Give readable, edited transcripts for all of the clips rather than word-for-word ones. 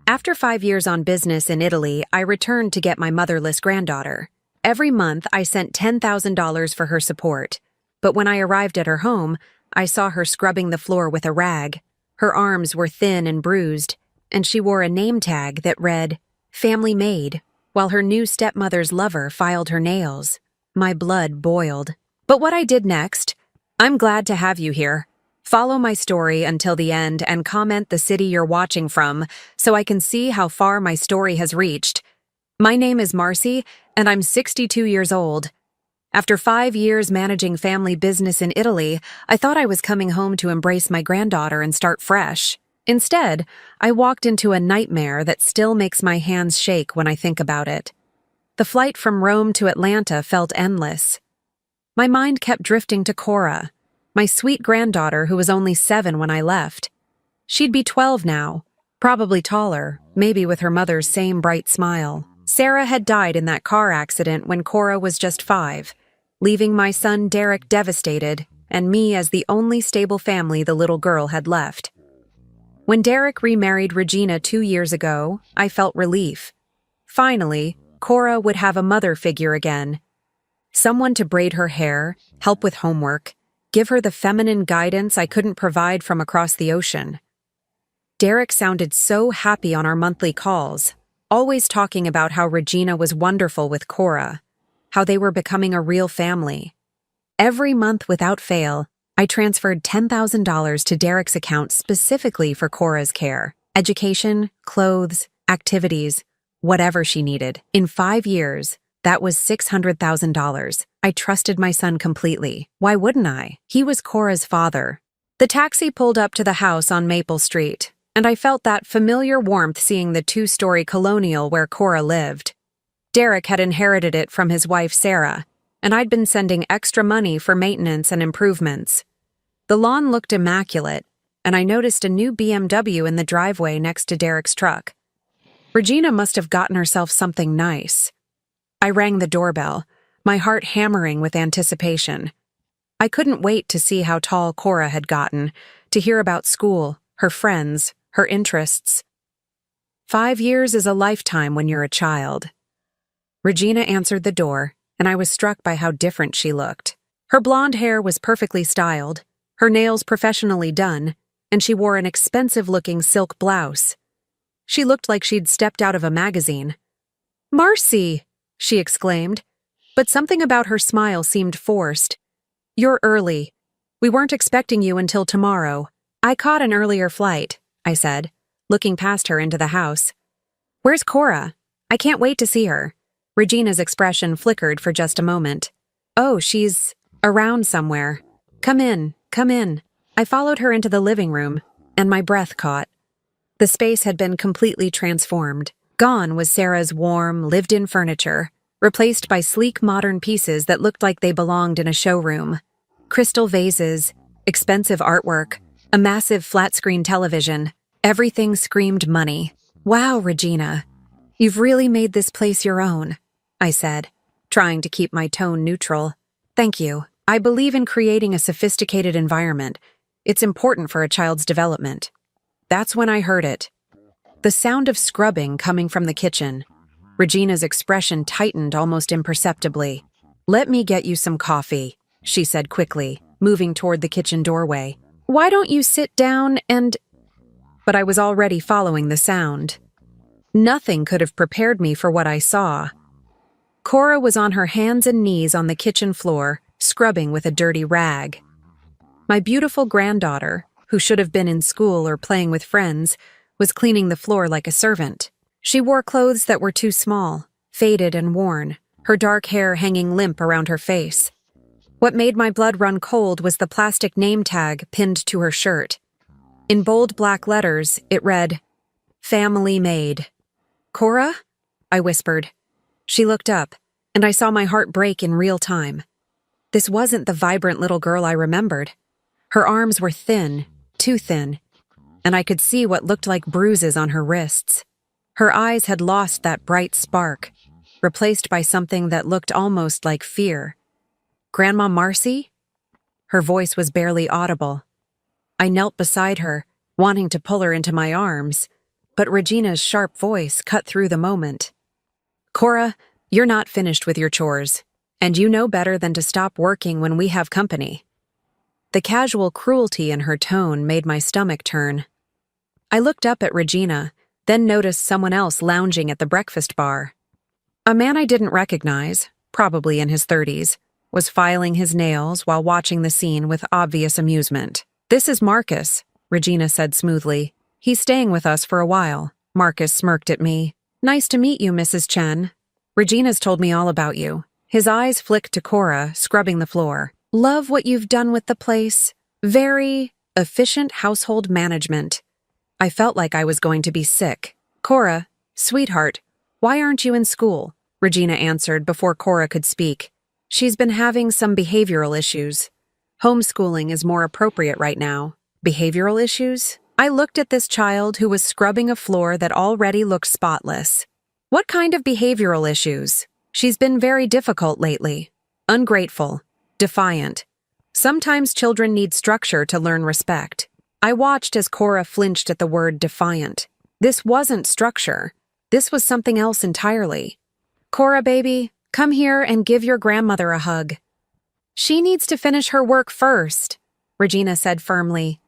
After 5 years on business in Italy, I returned to get my motherless granddaughter. Every month, I sent $10,000 for her support. But when I arrived at her home, I saw her scrubbing the floor with a rag. Her arms were thin and bruised, and she wore a name tag that read, "Family MAID," while her new stepmother's lover filed her nails. My blood boiled. But what I did next? I'm glad to have you here. Follow my story until the end and comment the city you're watching from so I can see how far my story has reached. My name is Marcy, and I'm 62 years old. After 5 years managing family business in Italy, I thought I was coming home to embrace my granddaughter and start fresh. Instead, I walked into a nightmare that still makes my hands shake when I think about it. The flight from Rome to Atlanta felt endless. My mind kept drifting to Cora, my sweet granddaughter who was only 7 when I left. She'd be 12 now, probably taller, maybe with her mother's same bright smile. Sarah had died in that car accident when Cora was just 5, leaving my son Derek devastated and me as the only stable family the little girl had left. When Derek remarried Regina 2 years ago, I felt relief. Finally, Cora would have a mother figure again. Someone to braid her hair, help with homework, give her the feminine guidance I couldn't provide from across the ocean. Derek sounded so happy on our monthly calls, always talking about how Regina was wonderful with Cora, how they were becoming a real family. Every month without fail, I transferred $10,000 to Derek's account specifically for Cora's care, education, clothes, activities, whatever she needed. In 5 years, that was $600,000. I trusted my son completely. Why wouldn't I? He was Cora's father. The taxi pulled up to the house on Maple Street, and I felt that familiar warmth seeing the 2-story colonial where Cora lived. Derek had inherited it from his wife Sarah, and I'd been sending extra money for maintenance and improvements. The lawn looked immaculate, and I noticed a new BMW in the driveway next to Derek's truck. Regina must have gotten herself something nice. I rang the doorbell, my heart hammering with anticipation. I couldn't wait to see how tall Cora had gotten, to hear about school, her friends, her interests. 5 years is a lifetime when you're a child. Regina answered the door, and I was struck by how different she looked. Her blonde hair was perfectly styled, her nails professionally done, and she wore an expensive-looking silk blouse. She looked like she'd stepped out of a magazine. "Marcy!" she exclaimed, but something about her smile seemed forced. "You're early. We weren't expecting you until tomorrow." "I caught an earlier flight," I said, looking past her into the house. "Where's Cora? I can't wait to see her." Regina's expression flickered for just a moment. "Oh, she's around somewhere. Come in, come in." I followed her into the living room, and my breath caught. The space had been completely transformed. Gone was Sarah's warm, lived-in furniture, replaced by sleek modern pieces that looked like they belonged in a showroom. Crystal vases, expensive artwork, a massive flat-screen television. Everything screamed money. "Wow, Regina, you've really made this place your own," I said, trying to keep my tone neutral. "Thank you. I believe in creating a sophisticated environment. It's important for a child's development." That's when I heard it. The sound of scrubbing coming from the kitchen. Regina's expression tightened almost imperceptibly. "Let me get you some coffee," she said quickly, moving toward the kitchen doorway. "Why don't you sit down and—" But I was already following the sound. Nothing could have prepared me for what I saw. Cora was on her hands and knees on the kitchen floor, scrubbing with a dirty rag. My beautiful granddaughter, who should have been in school or playing with friends, was cleaning the floor like a servant. She wore clothes that were too small, faded and worn, her dark hair hanging limp around her face. What made my blood run cold was the plastic name tag pinned to her shirt. In bold black letters, it read, "Family MAID." "Cora?" I whispered. She looked up, and I saw my heart break in real time. This wasn't the vibrant little girl I remembered. Her arms were thin, too thin, and I could see what looked like bruises on her wrists. Her eyes had lost that bright spark, replaced by something that looked almost like fear. "Grandma Marcy?" Her voice was barely audible. I knelt beside her, wanting to pull her into my arms, but Regina's sharp voice cut through the moment. "Cora, you're not finished with your chores, and you know better than to stop working when we have company." The casual cruelty in her tone made my stomach turn. I looked up at Regina, then noticed someone else lounging at the breakfast bar. A man I didn't recognize, probably in his 30s, was filing his nails while watching the scene with obvious amusement. "This is Marcus," Regina said smoothly. "He's staying with us for a while." Marcus smirked at me. "Nice to meet you, Mrs. Chen. Regina's told me all about you." His eyes flicked to Cora, scrubbing the floor. "Love what you've done with the place. Very efficient household management." I felt like I was going to be sick. "Cora, sweetheart, why aren't you in school?" Regina answered before Cora could speak. "She's been having some behavioral issues. Homeschooling is more appropriate right now." Behavioral issues? I looked at this child who was scrubbing a floor that already looked spotless. "What kind of behavioral issues?" "She's been very difficult lately. Ungrateful. Defiant. Sometimes children need structure to learn respect." I watched as Cora flinched at the word defiant. This wasn't structure. This was something else entirely. "Cora, baby, come here and give your grandmother a hug." "She needs to finish her work first," Regina said firmly.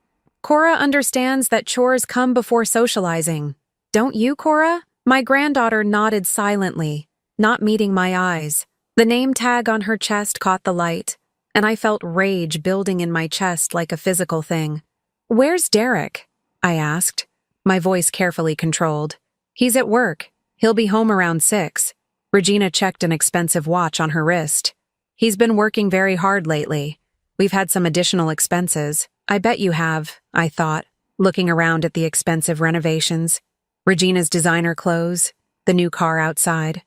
"Cora understands that chores come before socializing. Don't you, Cora?" My granddaughter nodded silently, not meeting my eyes. The name tag on her chest caught the light, and I felt rage building in my chest like a physical thing. "Where's Derek?" I asked, my voice carefully controlled. "He's at work. He'll be home around 6. Regina checked an expensive watch on her wrist. "He's been working very hard lately. We've had some additional expenses." "I bet you have," I thought, looking around at the expensive renovations. Regina's designer clothes, the new car outside.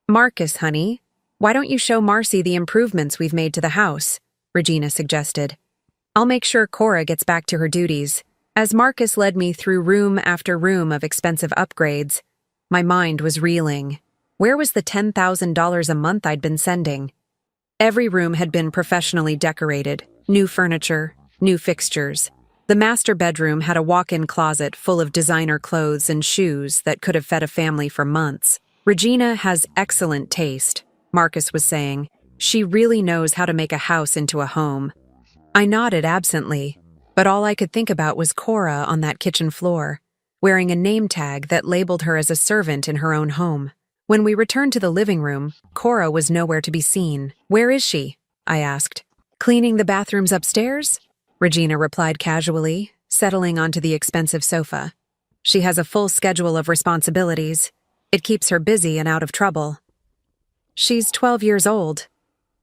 "Marcus, honey, why don't you show Marcy the improvements we've made to the house?" Regina suggested. "I'll make sure Cora gets back to her duties." As Marcus led me through room after room of expensive upgrades, my mind was reeling. Where was the $10,000 a month I'd been sending? Every room had been professionally decorated, new furniture, new fixtures. The master bedroom had a walk-in closet full of designer clothes and shoes that could have fed a family for months. "Regina has excellent taste," Marcus was saying. "She really knows how to make a house into a home." I nodded absently, but all I could think about was Cora on that kitchen floor, wearing a name tag that labeled her as a servant in her own home. When we returned to the living room, Cora was nowhere to be seen. "Where is she?" I asked. "Cleaning the bathrooms upstairs?" Regina replied casually, settling onto the expensive sofa. "She has a full schedule of responsibilities. It keeps her busy and out of trouble." "She's 12 years old.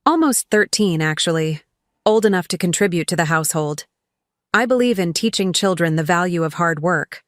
Almost 13, actually. Old enough to contribute to the household. I believe in teaching children the value of hard work."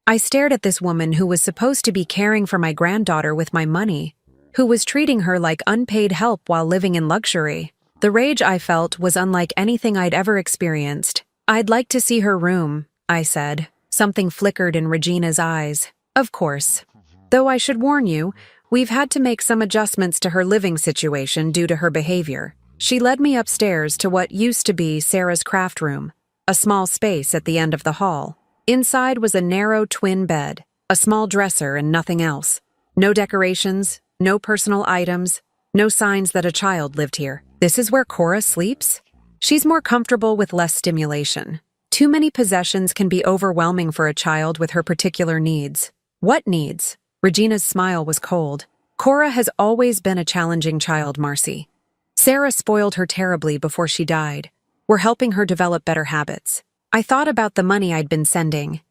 I stared at this woman who was supposed to be caring for my granddaughter with my money, who was treating her like unpaid help while living in luxury. The rage I felt was unlike anything I'd ever experienced. "I'd like to see her room," I said. Something flickered in Regina's eyes. "Of course. Though I should warn you, we've had to make some adjustments to her living situation due to her behavior." She led me upstairs to what used to be Sarah's craft room, a small space at the end of the hall. Inside was a narrow twin bed, a small dresser and nothing else. No decorations, no personal items, no signs that a child lived here. "This is where Cora sleeps?" "She's more comfortable with less stimulation. Too many possessions can be overwhelming for a child with her particular needs." "What needs?" Regina's smile was cold. "Cora has always been a challenging child, Marcy. Sarah spoiled her terribly before she died. We're helping her develop better habits." I thought about the money I'd been sending.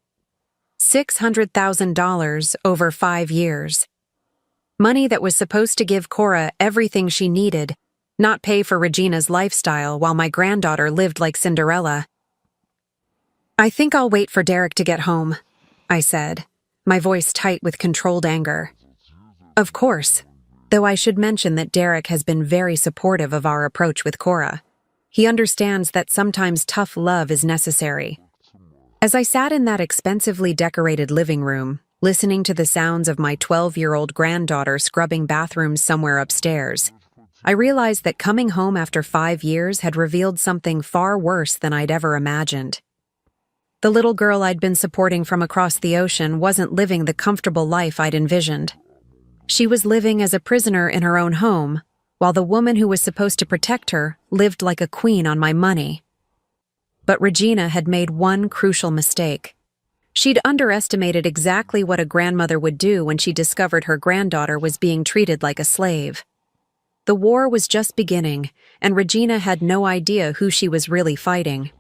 $600,000 over 5 years. Money that was supposed to give Cora everything she needed, not pay for Regina's lifestyle while my granddaughter lived like Cinderella. "I think I'll wait for Derek to get home," I said, my voice tight with controlled anger. "Of course, though I should mention that Derek has been very supportive of our approach with Cora. He understands that sometimes tough love is necessary." As I sat in that expensively decorated living room, listening to the sounds of my 12-year-old granddaughter scrubbing bathrooms somewhere upstairs, I realized that coming home after 5 years had revealed something far worse than I'd ever imagined. The little girl I'd been supporting from across the ocean wasn't living the comfortable life I'd envisioned. She was living as a prisoner in her own home, while the woman who was supposed to protect her lived like a queen on my money. But Regina had made one crucial mistake. She'd underestimated exactly what a grandmother would do when she discovered her granddaughter was being treated like a slave. The war was just beginning, and Regina had no idea who she was really fighting.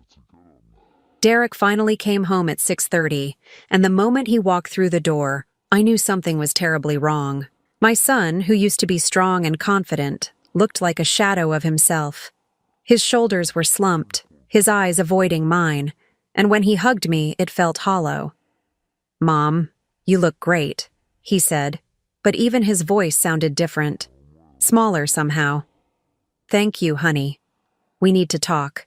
Derek finally came home at 6:30, and the moment he walked through the door, I knew something was terribly wrong. My son, who used to be strong and confident, looked like a shadow of himself. His shoulders were slumped, his eyes avoiding mine, and when he hugged me, it felt hollow. "Mom, you look great," he said, but even his voice sounded different, smaller somehow. "Thank you, honey. We need to talk."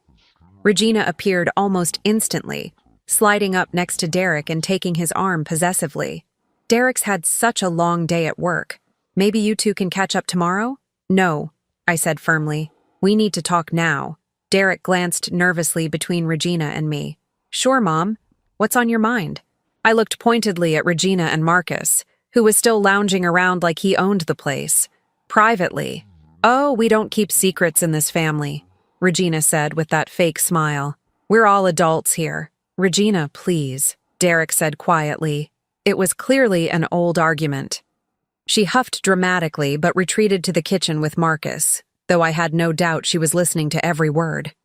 Regina appeared almost instantly, sliding up next to Derek and taking his arm possessively. "Derek's had such a long day at work. Maybe you two can catch up tomorrow?" "No," I said firmly. "We need to talk now." Derek glanced nervously between Regina and me. "Sure, Mom. What's on your mind?" I looked pointedly at Regina and Marcus, who was still lounging around like he owned the place. Privately. "Oh, we don't keep secrets in this family," Regina said with that fake smile. "We're all adults here." "Regina, please," Derek said quietly. It was clearly an old argument. She huffed dramatically but retreated to the kitchen with Marcus, though I had no doubt she was listening to every word.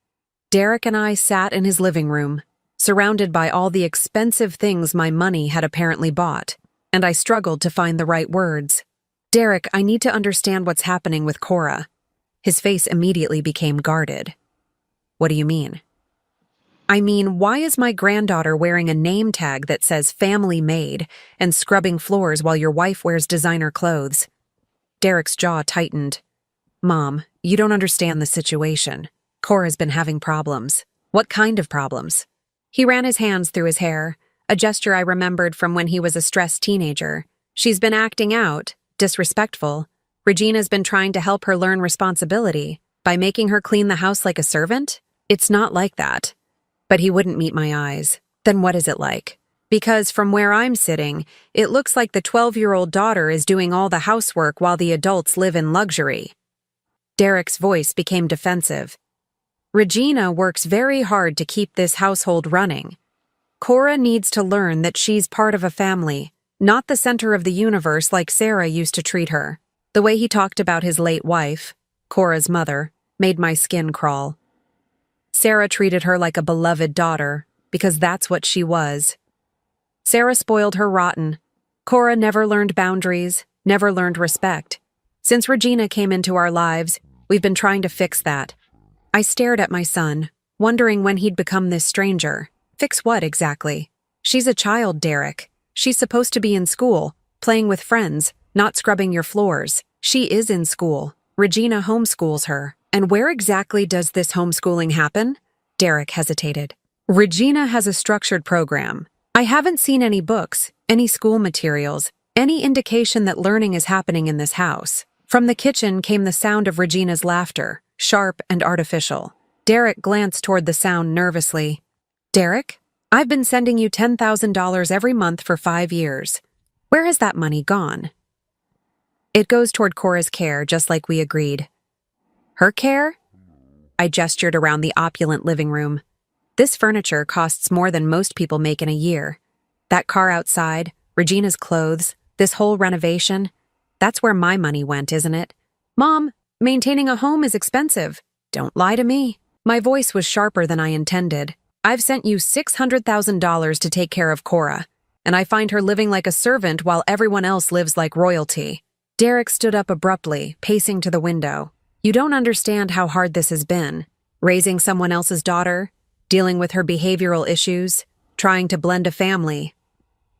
Derek and I sat in his living room, surrounded by all the expensive things my money had apparently bought, and I struggled to find the right words. "Derek, I need to understand what's happening with Cora." His face immediately became guarded. "What do you mean?" "I mean, why is my granddaughter wearing a name tag that says Family Maid and scrubbing floors while your wife wears designer clothes?" Derek's jaw tightened. "Mom, you don't understand the situation. Cora's been having problems." "What kind of problems?" He ran his hands through his hair, a gesture I remembered from when he was a stressed teenager. "She's been acting out, disrespectful. Regina's been trying to help her learn responsibility by making her clean the house like a servant. It's not like that." But he wouldn't meet my eyes. "Then what is it like?" "Because from where I'm sitting, it looks like the 12-year-old daughter is doing all the housework while the adults live in luxury." Derek's voice became defensive. "Regina works very hard to keep this household running. Cora needs to learn that she's part of a family, not the center of the universe like Sarah used to treat her." The way he talked about his late wife, Cora's mother, made my skin crawl. Sarah treated her like a beloved daughter, because that's what she was. Sarah spoiled her rotten. Cora never learned boundaries, never learned respect. Since Regina came into our lives, we've been trying to fix that. I stared at my son, wondering when he'd become this stranger. Fix what exactly? She's a child, Derek. She's supposed to be in school, playing with friends, not scrubbing your floors. She is in school. Regina homeschools her. And where exactly does this homeschooling happen? Derek hesitated. Regina has a structured program. I haven't seen any books, any school materials, any indication that learning is happening in this house. From the kitchen came the sound of Regina's laughter, sharp and artificial. Derek glanced toward the sound nervously. "Derek, I've been sending you $10,000 every month for 5 years. Where has that money gone?" "It goes toward Cora's care, just like we agreed." "Her care?" I gestured around the opulent living room. "This furniture costs more than most people make in a year. That car outside, Regina's clothes, this whole renovation, that's where my money went, isn't it?" "Mom, maintaining a home is expensive. Don't lie to me." My voice was sharper than I intended. "I've sent you $600,000 to take care of Cora, and I find her living like a servant while everyone else lives like royalty." Derek stood up abruptly, pacing to the window. "You don't understand how hard this has been. Raising someone else's daughter, dealing with her behavioral issues, trying to blend a family.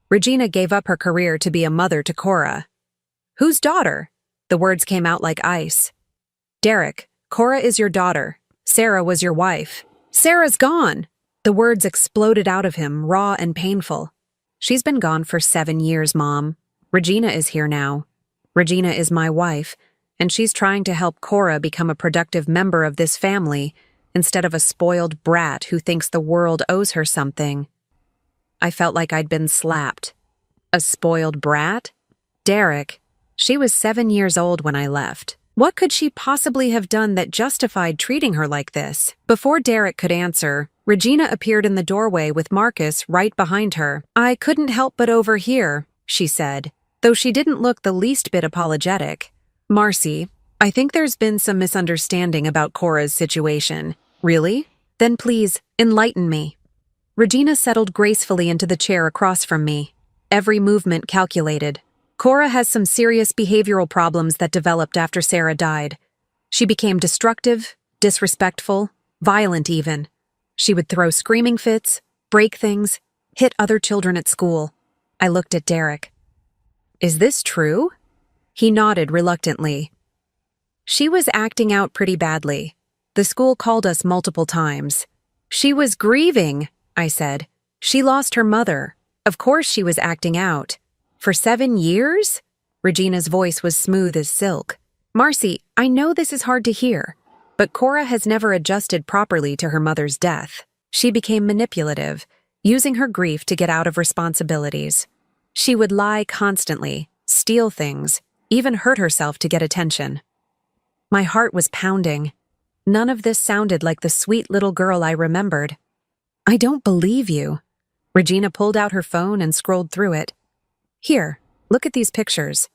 Regina gave up her career to be a mother to Cora." "Whose daughter?" The words came out like ice. "Derek, Cora is your daughter. Sarah was your wife." "Sarah's gone!" The words exploded out of him, raw and painful. "She's been gone for 7 years, Mom. Regina is here now. Regina is my wife, and she's trying to help Cora become a productive member of this family instead of a spoiled brat who thinks the world owes her something." I felt like I'd been slapped. A spoiled brat? Derek. She was 7 years old when I left. What could she possibly have done that justified treating her like this? Before Derek could answer, Regina appeared in the doorway with Marcus right behind her. I couldn't help but overhear, she said, though she didn't look the least bit apologetic. Marcy, I think there's been some misunderstanding about Cora's situation. Really? Then please, enlighten me. Regina settled gracefully into the chair across from me, every movement calculated. Cora has some serious behavioral problems that developed after Sarah died. She became destructive, disrespectful, violent even. She would throw screaming fits, break things, hit other children at school. I looked at Derek. Is this true? He nodded reluctantly. She was acting out pretty badly. The school called us multiple times. She was grieving, I said. She lost her mother. Of course she was acting out. For 7 years? Regina's voice was smooth as silk. Marcy, I know this is hard to hear, but Cora has never adjusted properly to her mother's death. She became manipulative, using her grief to get out of responsibilities. She would lie constantly, steal things, even hurt herself to get attention. My heart was pounding. None of this sounded like the sweet little girl I remembered. I don't believe you. Regina pulled out her phone and scrolled through it. Here, look at these pictures.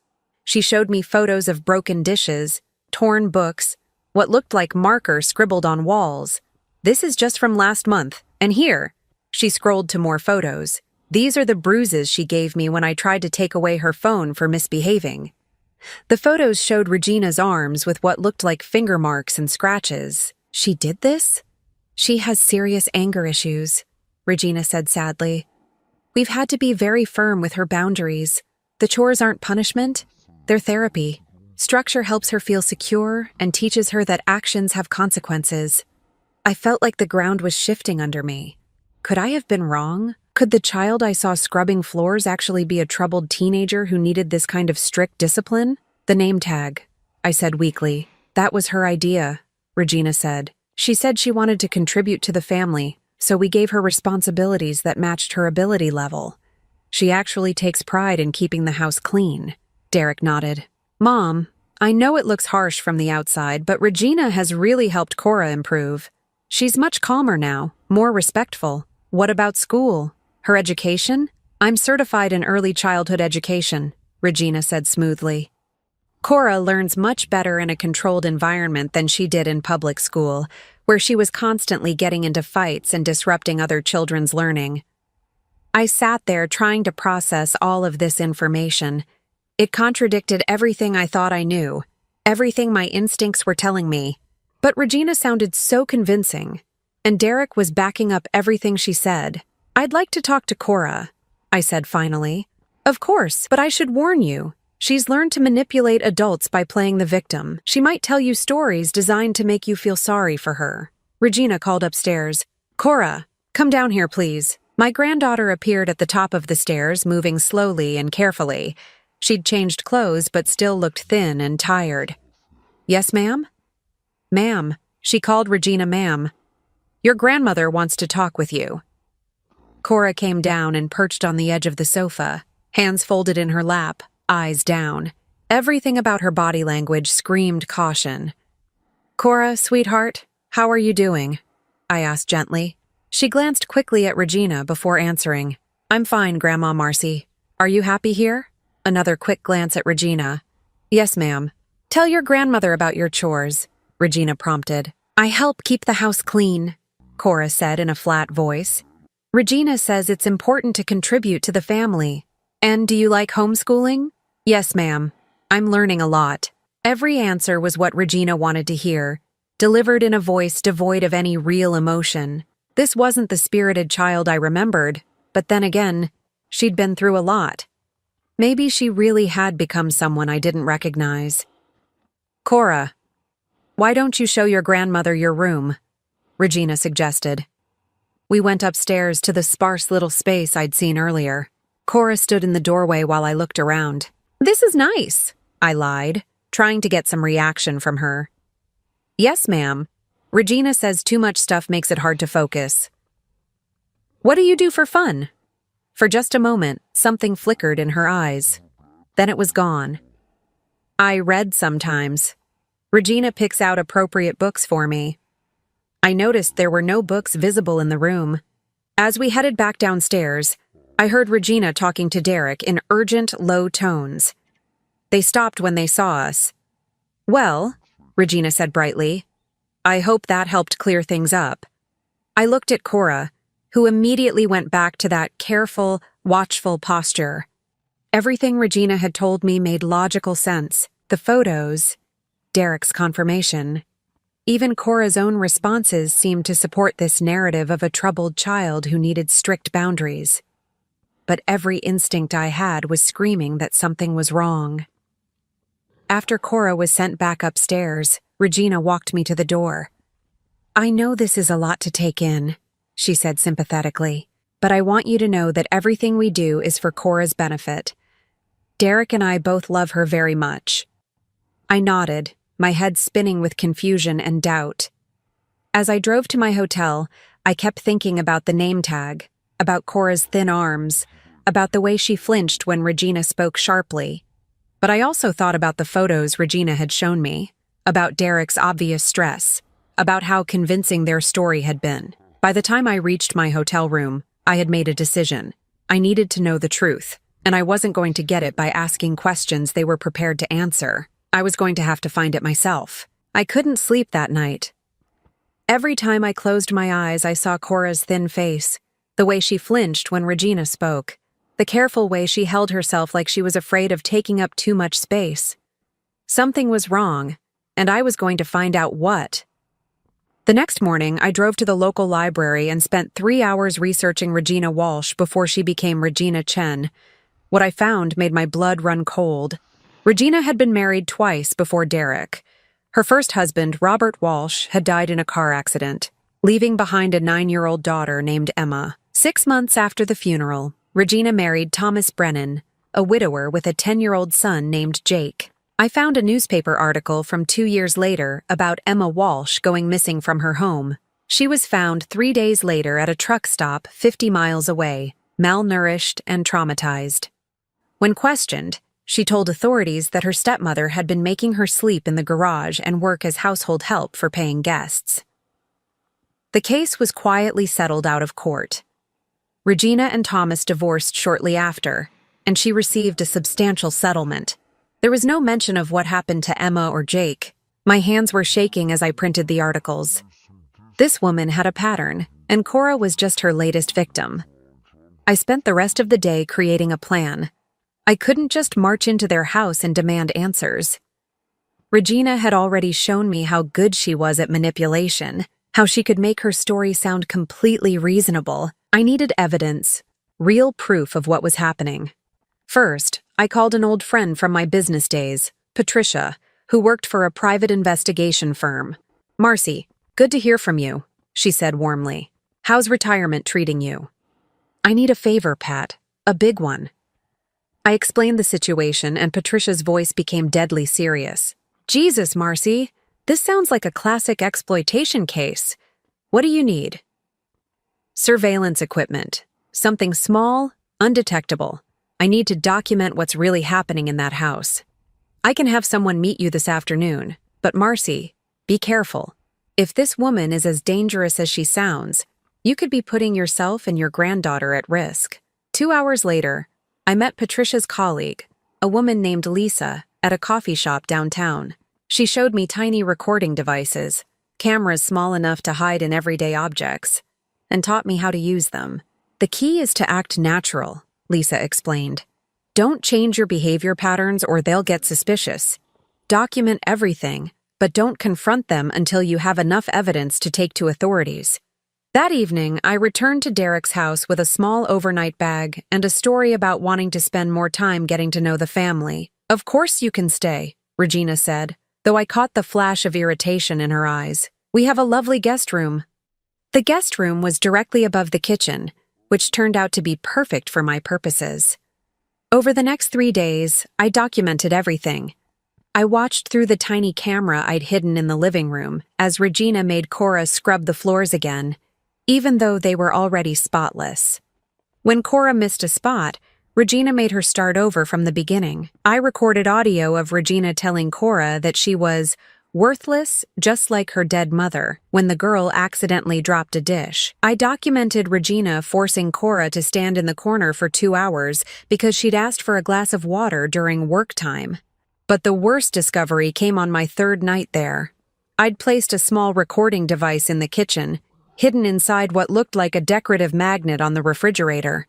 She showed me photos of broken dishes, torn books, what looked like marker scribbled on walls. This is just from last month, and here, she scrolled to more photos. These are the bruises she gave me when I tried to take away her phone for misbehaving. The photos showed Regina's arms with what looked like finger marks and scratches. She did this? She has serious anger issues, Regina said sadly. We've had to be very firm with her boundaries. The chores aren't punishment, they're therapy. Structure helps her feel secure and teaches her that actions have consequences. I felt like the ground was shifting under me. Could I have been wrong? Could the child I saw scrubbing floors actually be a troubled teenager who needed this kind of strict discipline? The name tag, I said weakly. That was her idea, Regina said. She said she wanted to contribute to the family, so we gave her responsibilities that matched her ability level. She actually takes pride in keeping the house clean. Derek nodded. Mom, I know it looks harsh from the outside, but Regina has really helped Cora improve. She's much calmer now, more respectful. What about school? Her education? I'm certified in early childhood education, Regina said smoothly. Cora learns much better in a controlled environment than she did in public school, where she was constantly getting into fights and disrupting other children's learning. I sat there trying to process all of this information. It contradicted everything I thought I knew, everything my instincts were telling me. But Regina sounded so convincing, and Derek was backing up everything she said. I'd like to talk to Cora, I said finally. Of course, but I should warn you. She's learned to manipulate adults by playing the victim. She might tell you stories designed to make you feel sorry for her. Regina called upstairs. Cora, come down here, please. My granddaughter appeared at the top of the stairs, moving slowly and carefully. She'd changed clothes but still looked thin and tired. Yes, ma'am? Ma'am. She called Regina ma'am. Your grandmother wants to talk with you. Cora came down and perched on the edge of the sofa, hands folded in her lap, eyes down. Everything about her body language screamed caution. Cora, sweetheart, how are you doing? I asked gently. She glanced quickly at Regina before answering. I'm fine, Grandma Marcy. Are you happy here? Another quick glance at Regina. Yes, ma'am. Tell your grandmother about your chores, Regina prompted. I help keep the house clean, Cora said in a flat voice. Regina says it's important to contribute to the family. And do you like homeschooling? Yes, ma'am. I'm learning a lot. Every answer was what Regina wanted to hear, delivered in a voice devoid of any real emotion. This wasn't the spirited child I remembered, but then again, she'd been through a lot. Maybe she really had become someone I didn't recognize. Cora, why don't you show your grandmother your room? Regina suggested. We went upstairs to the sparse little space I'd seen earlier. Cora stood in the doorway while I looked around. This is nice, I lied, trying to get some reaction from her. Yes, ma'am. Regina says too much stuff makes it hard to focus. What do you do for fun? For just a moment, something flickered in her eyes. Then it was gone. I read sometimes. Regina picks out appropriate books for me. I noticed there were no books visible in the room. As we headed back downstairs, I heard Regina talking to Derek in urgent, low tones. They stopped when they saw us. "Well," Regina said brightly, "I hope that helped clear things up." I looked at Cora, who immediately went back to that careful, watchful posture. Everything Regina had told me made logical sense. The photos, Derek's confirmation. Even Cora's own responses seemed to support this narrative of a troubled child who needed strict boundaries. But every instinct I had was screaming that something was wrong. After Cora was sent back upstairs, Regina walked me to the door. "I know this is a lot to take in," she said sympathetically, "but I want you to know that everything we do is for Cora's benefit. Derek and I both love her very much." I nodded, my head spinning with confusion and doubt. As I drove to my hotel, I kept thinking about the name tag, about Cora's thin arms, about the way she flinched when Regina spoke sharply. But I also thought about the photos Regina had shown me, about Derek's obvious stress, about how convincing their story had been. By the time I reached my hotel room, I had made a decision. I needed to know the truth, and I wasn't going to get it by asking questions they were prepared to answer. I was going to have to find it myself. I couldn't sleep that night. Every time I closed my eyes, I saw Cora's thin face, the way she flinched when Regina spoke, the careful way she held herself like she was afraid of taking up too much space. Something was wrong, and I was going to find out what. The next morning, I drove to the local library and spent 3 hours researching Regina Walsh before she became Regina Chen. What I found made my blood run cold. Regina had been married twice before Derek. Her first husband, Robert Walsh, had died in a car accident, leaving behind a 9-year-old daughter named Emma. 6 months after the funeral, Regina married Thomas Brennan, a widower with a 10-year-old son named Jake. I found a newspaper article from 2 years later about Emma Walsh going missing from her home. She was found 3 days later at a truck stop 50 miles away, malnourished and traumatized. When questioned, she told authorities that her stepmother had been making her sleep in the garage and work as household help for paying guests. The case was quietly settled out of court. Regina and Thomas divorced shortly after, and she received a substantial settlement. There was no mention of what happened to Emma or Jake. My hands were shaking as I printed the articles. This woman had a pattern, and Cora was just her latest victim. I spent the rest of the day creating a plan. I couldn't just march into their house and demand answers. Regina had already shown me how good she was at manipulation, how she could make her story sound completely reasonable. I needed evidence, real proof of what was happening. First, I called an old friend from my business days, Patricia, who worked for a private investigation firm. "Marcy, good to hear from you," she said warmly. "How's retirement treating you?" "I need a favor, Pat. A big one." I explained the situation, and Patricia's voice became deadly serious. "Jesus, Marcy, this sounds like a classic exploitation case. What do you need?" "Surveillance equipment. Something small, undetectable. I need to document what's really happening in that house. I can have someone meet you this afternoon, but Marcy, be careful. If this woman is as dangerous as she sounds, you could be putting yourself and your granddaughter at risk." 2 hours later, I met Patricia's colleague, a woman named Lisa, at a coffee shop downtown. She showed me tiny recording devices, cameras small enough to hide in everyday objects, and taught me how to use them. "The key is to act natural," Lisa explained. "Don't change your behavior patterns or they'll get suspicious. Document everything, but don't confront them until you have enough evidence to take to authorities." That evening, I returned to Derek's house with a small overnight bag and a story about wanting to spend more time getting to know the family. "Of course you can stay," Regina said, though I caught the flash of irritation in her eyes. "We have a lovely guest room." The guest room was directly above the kitchen, which turned out to be perfect for my purposes. Over the next 3 days, I documented everything. I watched through the tiny camera I'd hidden in the living room as Regina made Cora scrub the floors again, even though they were already spotless. When Cora missed a spot, Regina made her start over from the beginning. I recorded audio of Regina telling Cora that she was worthless, just like her dead mother, when the girl accidentally dropped a dish. I documented Regina forcing Cora to stand in the corner for 2 hours because she'd asked for a glass of water during work time. But the worst discovery came on my 3rd night there. I'd placed a small recording device in the kitchen, hidden inside what looked like a decorative magnet on the refrigerator.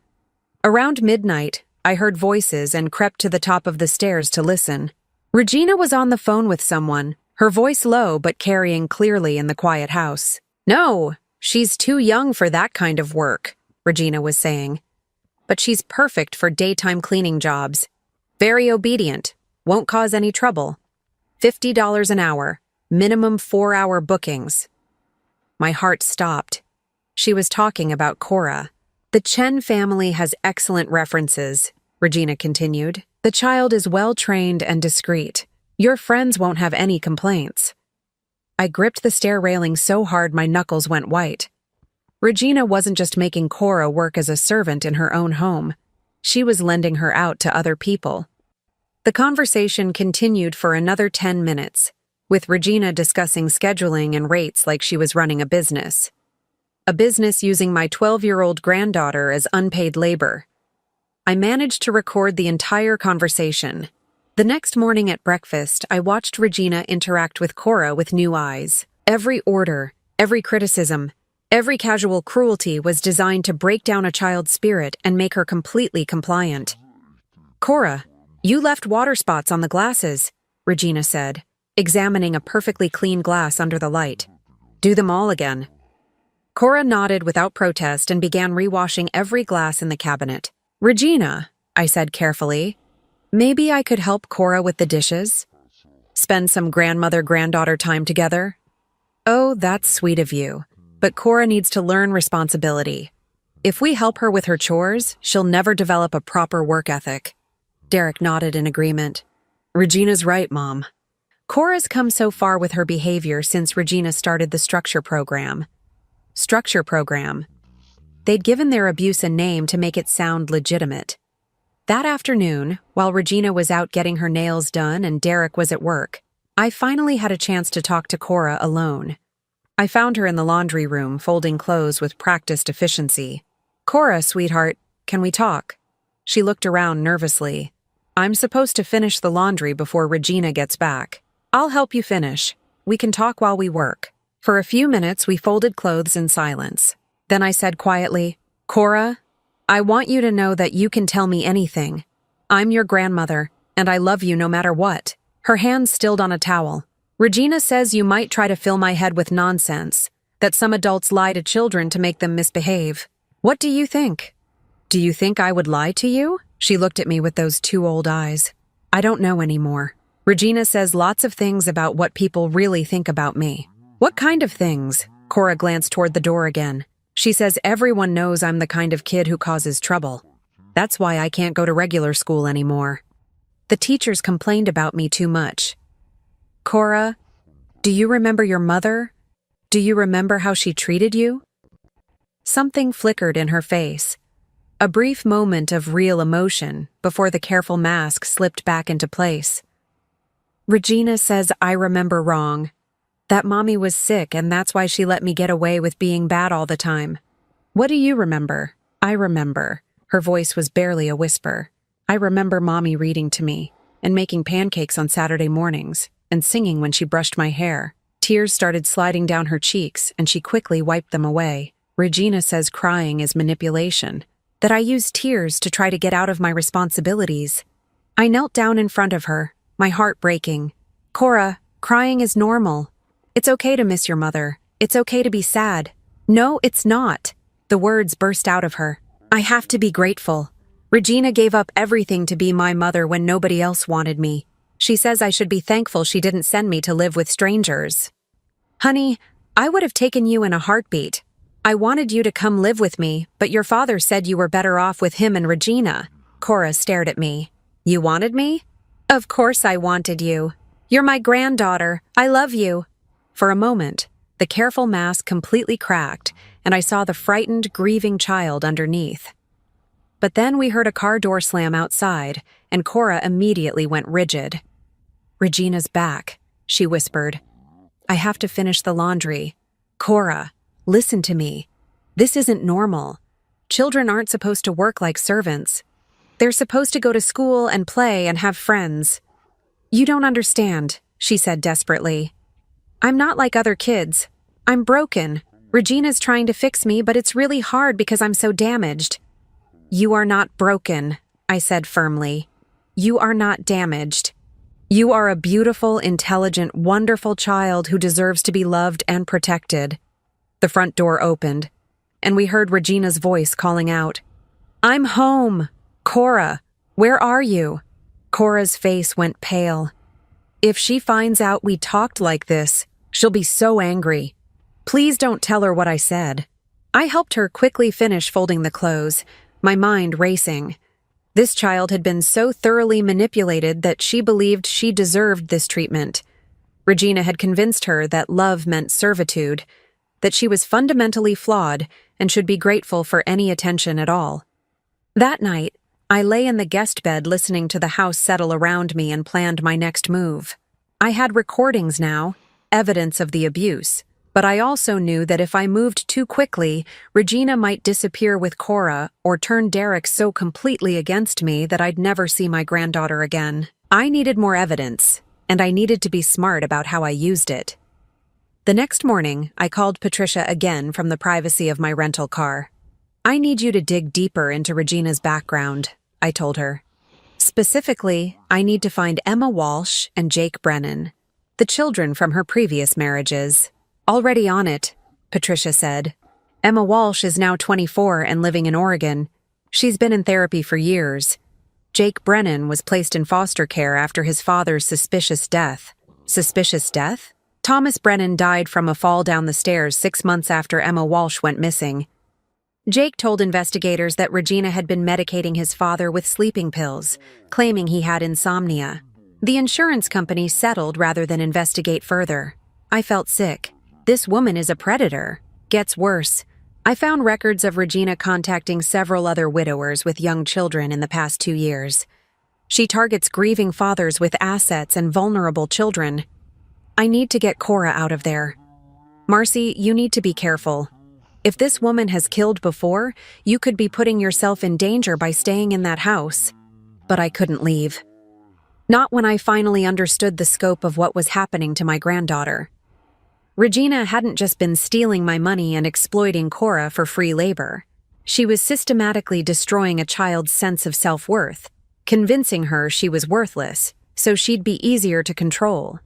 Around midnight, I heard voices and crept to the top of the stairs to listen. Regina was on the phone with someone, her voice low but carrying clearly in the quiet house. "No, she's too young for that kind of work," Regina was saying. "But she's perfect for daytime cleaning jobs. Very obedient, won't cause any trouble. $50 an hour, minimum 4-hour bookings." My heart stopped. She was talking about Cora. "The Chen family has excellent references," Regina continued. "The child is well-trained and discreet. Your friends won't have any complaints." I gripped the stair railing so hard my knuckles went white. Regina wasn't just making Cora work as a servant in her own home. She was lending her out to other people. The conversation continued for another 10 minutes, with Regina discussing scheduling and rates like she was running a business. A business using my 12-year-old granddaughter as unpaid labor. I managed to record the entire conversation. The next morning at breakfast, I watched Regina interact with Cora with new eyes. Every order, every criticism, every casual cruelty was designed to break down a child's spirit and make her completely compliant. "Cora, you left water spots on the glasses," Regina said, examining a perfectly clean glass under the light. "Do them all again." Cora nodded without protest and began rewashing every glass in the cabinet. "Regina," I said carefully, "maybe I could help Cora with the dishes? Spend some grandmother-granddaughter time together?" "Oh, that's sweet of you, but Cora needs to learn responsibility. If we help her with her chores, she'll never develop a proper work ethic." Derek nodded in agreement. "Regina's right, Mom." Cora's come so far with her behavior since Regina started the structure program. Structure program. They'd given their abuse a name to make it sound legitimate. That afternoon, while Regina was out getting her nails done and Derek was at work, I finally had a chance to talk to Cora alone. I found her in the laundry room, folding clothes with practiced efficiency. "Cora, sweetheart, can we talk?" She looked around nervously. "I'm supposed to finish the laundry before Regina gets back." "I'll help you finish. We can talk while we work." For a few minutes, we folded clothes in silence. Then I said quietly, "Cora, I want you to know that you can tell me anything. I'm your grandmother, and I love you no matter what." Her hands stilled on a towel. "Regina says you might try to fill my head with nonsense, that some adults lie to children to make them misbehave. What do you think? Do you think I would lie to you?" She looked at me with those 2 old eyes. "I don't know anymore. Regina says lots of things about what people really think about me." "What kind of things?" Cora glanced toward the door again. "She says everyone knows I'm the kind of kid who causes trouble. That's why I can't go to regular school anymore. The teachers complained about me too much." "Cora, do you remember your mother? Do you remember how she treated you?" Something flickered in her face. A brief moment of real emotion before the careful mask slipped back into place. "Regina says I remember wrong. That Mommy was sick and that's why she let me get away with being bad all the time. What do you remember?" "I remember." Her voice was barely a whisper. "I remember Mommy reading to me, and making pancakes on Saturday mornings, and singing when she brushed my hair." Tears started sliding down her cheeks, and she quickly wiped them away. "Regina says crying is manipulation. That I use tears to try to get out of my responsibilities." I knelt down in front of her, my heart breaking. "Cora, crying is normal. It's okay to miss your mother. It's okay to be sad." "No, it's not." The words burst out of her. "I have to be grateful. Regina gave up everything to be my mother when nobody else wanted me. She says I should be thankful she didn't send me to live with strangers." "Honey, I would have taken you in a heartbeat. I wanted you to come live with me, but your father said you were better off with him and Regina." Cora stared at me. "You wanted me?" "Of course I wanted you. You're my granddaughter. I love you." For a moment, the careful mask completely cracked, and I saw the frightened, grieving child underneath. But then we heard a car door slam outside, and Cora immediately went rigid. "Regina's back," she whispered. "I have to finish the laundry. Cora, listen to me. This isn't normal. Children aren't supposed to work like servants. They're supposed to go to school and play and have friends." "You don't understand," she said desperately. "I'm not like other kids. I'm broken. Regina's trying to fix me, but it's really hard because I'm so damaged." "You are not broken," I said firmly. "You are not damaged. You are a beautiful, intelligent, wonderful child who deserves to be loved and protected." The front door opened, and we heard Regina's voice calling out, "I'm home! Cora, where are you?" Cora's face went pale. "If she finds out we talked like this, she'll be so angry. Please don't tell her what I said." I helped her quickly finish folding the clothes, my mind racing. This child had been so thoroughly manipulated that she believed she deserved this treatment. Regina had convinced her that love meant servitude, that she was fundamentally flawed and should be grateful for any attention at all. That night, I lay in the guest bed listening to the house settle around me and planned my next move. I had recordings now, evidence of the abuse, but I also knew that if I moved too quickly, Regina might disappear with Cora or turn Derek so completely against me that I'd never see my granddaughter again. I needed more evidence, and I needed to be smart about how I used it. The next morning, I called Patricia again from the privacy of my rental car. "I need you to dig deeper into Regina's background," I told her. "Specifically, I need to find Emma Walsh and Jake Brennan, the children from her previous marriages." "Already on it," Patricia said. "Emma Walsh is now 24 and living in Oregon. She's been in therapy for years. Jake Brennan was placed in foster care after his father's suspicious death." "Suspicious death?" "Thomas Brennan died from a fall down the stairs 6 months after Emma Walsh went missing. Jake told investigators that Regina had been medicating his father with sleeping pills, claiming he had insomnia. The insurance company settled rather than investigate further. I felt sick. This woman is a predator. Gets worse. I found records of Regina contacting several other widowers with young children in the past 2 years. She targets grieving fathers with assets and vulnerable children. I need to get Cora out of there. Marcy, you need to be careful. If this woman has killed before, you could be putting yourself in danger by staying in that house." But I couldn't leave. Not when I finally understood the scope of what was happening to my granddaughter. Regina hadn't just been stealing my money and exploiting Cora for free labor. She was systematically destroying a child's sense of self-worth, convincing her she was worthless, so she'd be easier to control.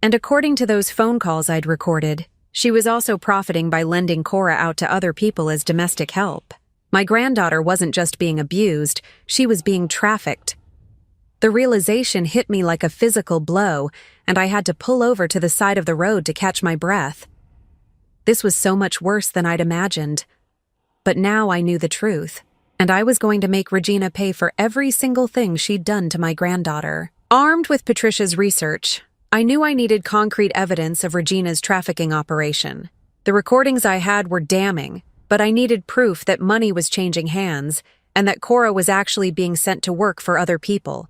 And according to those phone calls I'd recorded, she was also profiting by lending Cora out to other people as domestic help. My granddaughter wasn't just being abused, she was being trafficked. The realization hit me like a physical blow, and I had to pull over to the side of the road to catch my breath. This was so much worse than I'd imagined. But now I knew the truth, and I was going to make Regina pay for every single thing she'd done to my granddaughter. Armed with Patricia's research, I knew I needed concrete evidence of Regina's trafficking operation. The recordings I had were damning, but I needed proof that money was changing hands and that Cora was actually being sent to work for other people.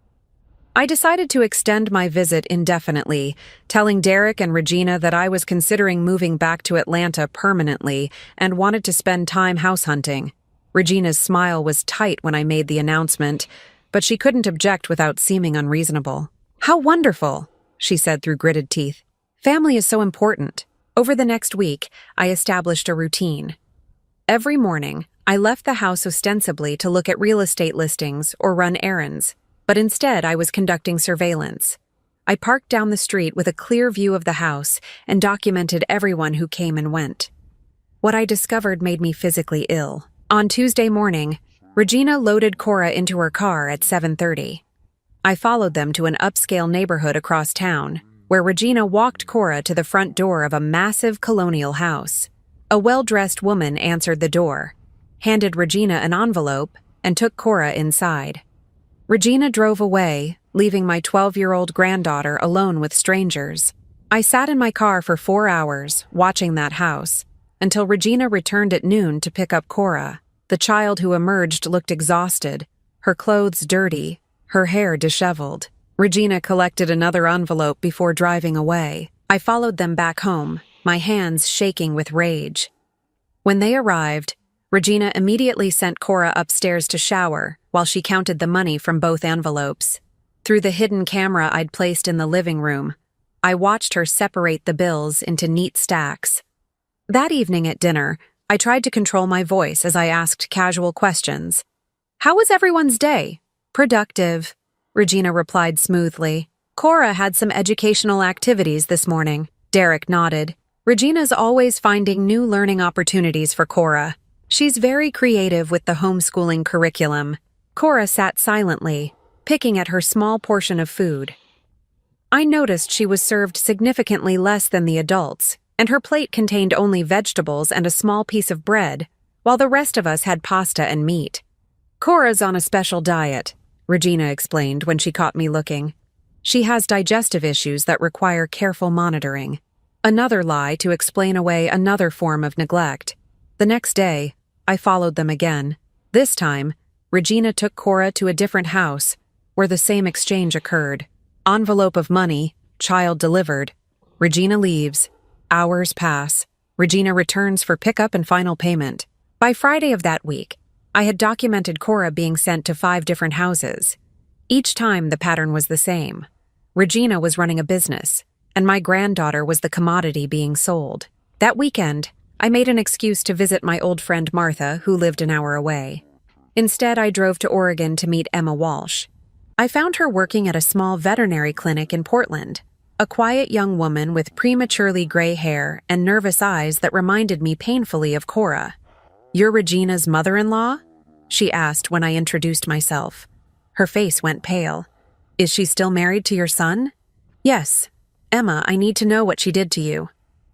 I decided to extend my visit indefinitely, telling Derek and Regina that I was considering moving back to Atlanta permanently and wanted to spend time house hunting. Regina's smile was tight when I made the announcement, but she couldn't object without seeming unreasonable. "How wonderful," she said through gritted teeth. "Family is so important." Over the next week, I established a routine. Every morning, I left the house ostensibly to look at real estate listings or run errands. But instead, I was conducting surveillance. I parked down the street with a clear view of the house and documented everyone who came and went. What I discovered made me physically ill. On Tuesday morning, Regina loaded Cora into her car at 7:30. I followed them to an upscale neighborhood across town, where Regina walked Cora to the front door of a massive colonial house. A well-dressed woman answered the door, handed Regina an envelope, and took Cora inside. Regina drove away, leaving my 12-year-old granddaughter alone with strangers. I sat in my car for 4 hours, watching that house, until Regina returned at noon to pick up Cora. The child who emerged looked exhausted, her clothes dirty, her hair disheveled. Regina collected another envelope before driving away. I followed them back home, my hands shaking with rage. When they arrived, Regina immediately sent Cora upstairs to shower while she counted the money from both envelopes. Through the hidden camera I'd placed in the living room, I watched her separate the bills into neat stacks. That evening at dinner, I tried to control my voice as I asked casual questions. "How was everyone's day?" "Productive," Regina replied smoothly. "Cora had some educational activities this morning." Derek nodded. Regina's always finding new learning opportunities for Cora. She's very creative with the homeschooling curriculum. Cora sat silently, picking at her small portion of food. I noticed she was served significantly less than the adults, and her plate contained only vegetables and a small piece of bread, while the rest of us had pasta and meat. "Cora's on a special diet," Regina explained when she caught me looking. "She has digestive issues that require careful monitoring." Another lie to explain away another form of neglect. The next day, I followed them again. This time, Regina took Cora to a different house, where the same exchange occurred. Envelope of money, child delivered. Regina leaves. Hours pass. Regina returns for pickup and final payment. By Friday of that week, I had documented Cora being sent to 5 different houses. Each time the pattern was the same. Regina was running a business, and my granddaughter was the commodity being sold. That weekend, I made an excuse to visit my old friend Martha, who lived an hour away. Instead, I drove to Oregon to meet Emma Walsh. I found her working at a small veterinary clinic in Portland, a quiet young woman with prematurely gray hair and nervous eyes that reminded me painfully of Cora. "You're Regina's mother-in-law?" she asked when I introduced myself. Her face went pale. "Is she still married to your son?" "Yes. Emma, I need to know what she did to you."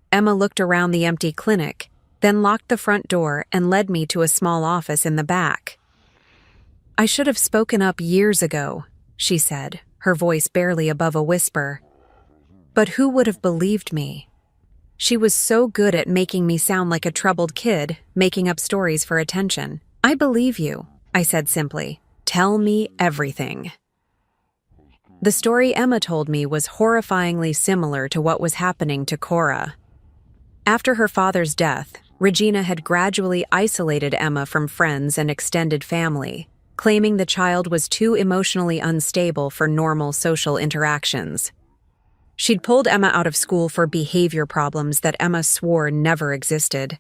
Emma looked around the empty clinic, then locked the front door and led me to a small office in the back. "I should have spoken up years ago," she said, her voice barely above a whisper. But who would have believed me? She was so good at making me sound like a troubled kid, making up stories for attention. "I believe you," I said simply. "Tell me everything." The story Emma told me was horrifyingly similar to what was happening to Cora. After her father's death, Regina had gradually isolated Emma from friends and extended family, claiming the child was too emotionally unstable for normal social interactions. She'd pulled Emma out of school for behavior problems that Emma swore never existed.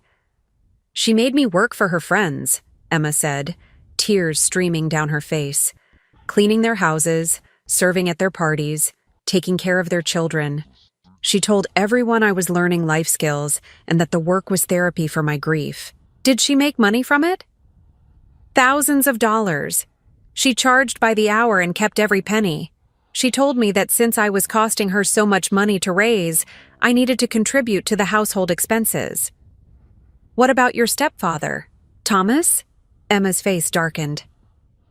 "She made me work for her friends," Emma said, tears streaming down her face, "cleaning their houses, serving at their parties, taking care of their children. She told everyone I was learning life skills and that the work was therapy for my grief." "Did she make money from it?" "Thousands of dollars. She charged by the hour and kept every penny. She told me that since I was costing her so much money to raise, I needed to contribute to the household expenses." "What about your stepfather, Thomas?" Emma's face darkened.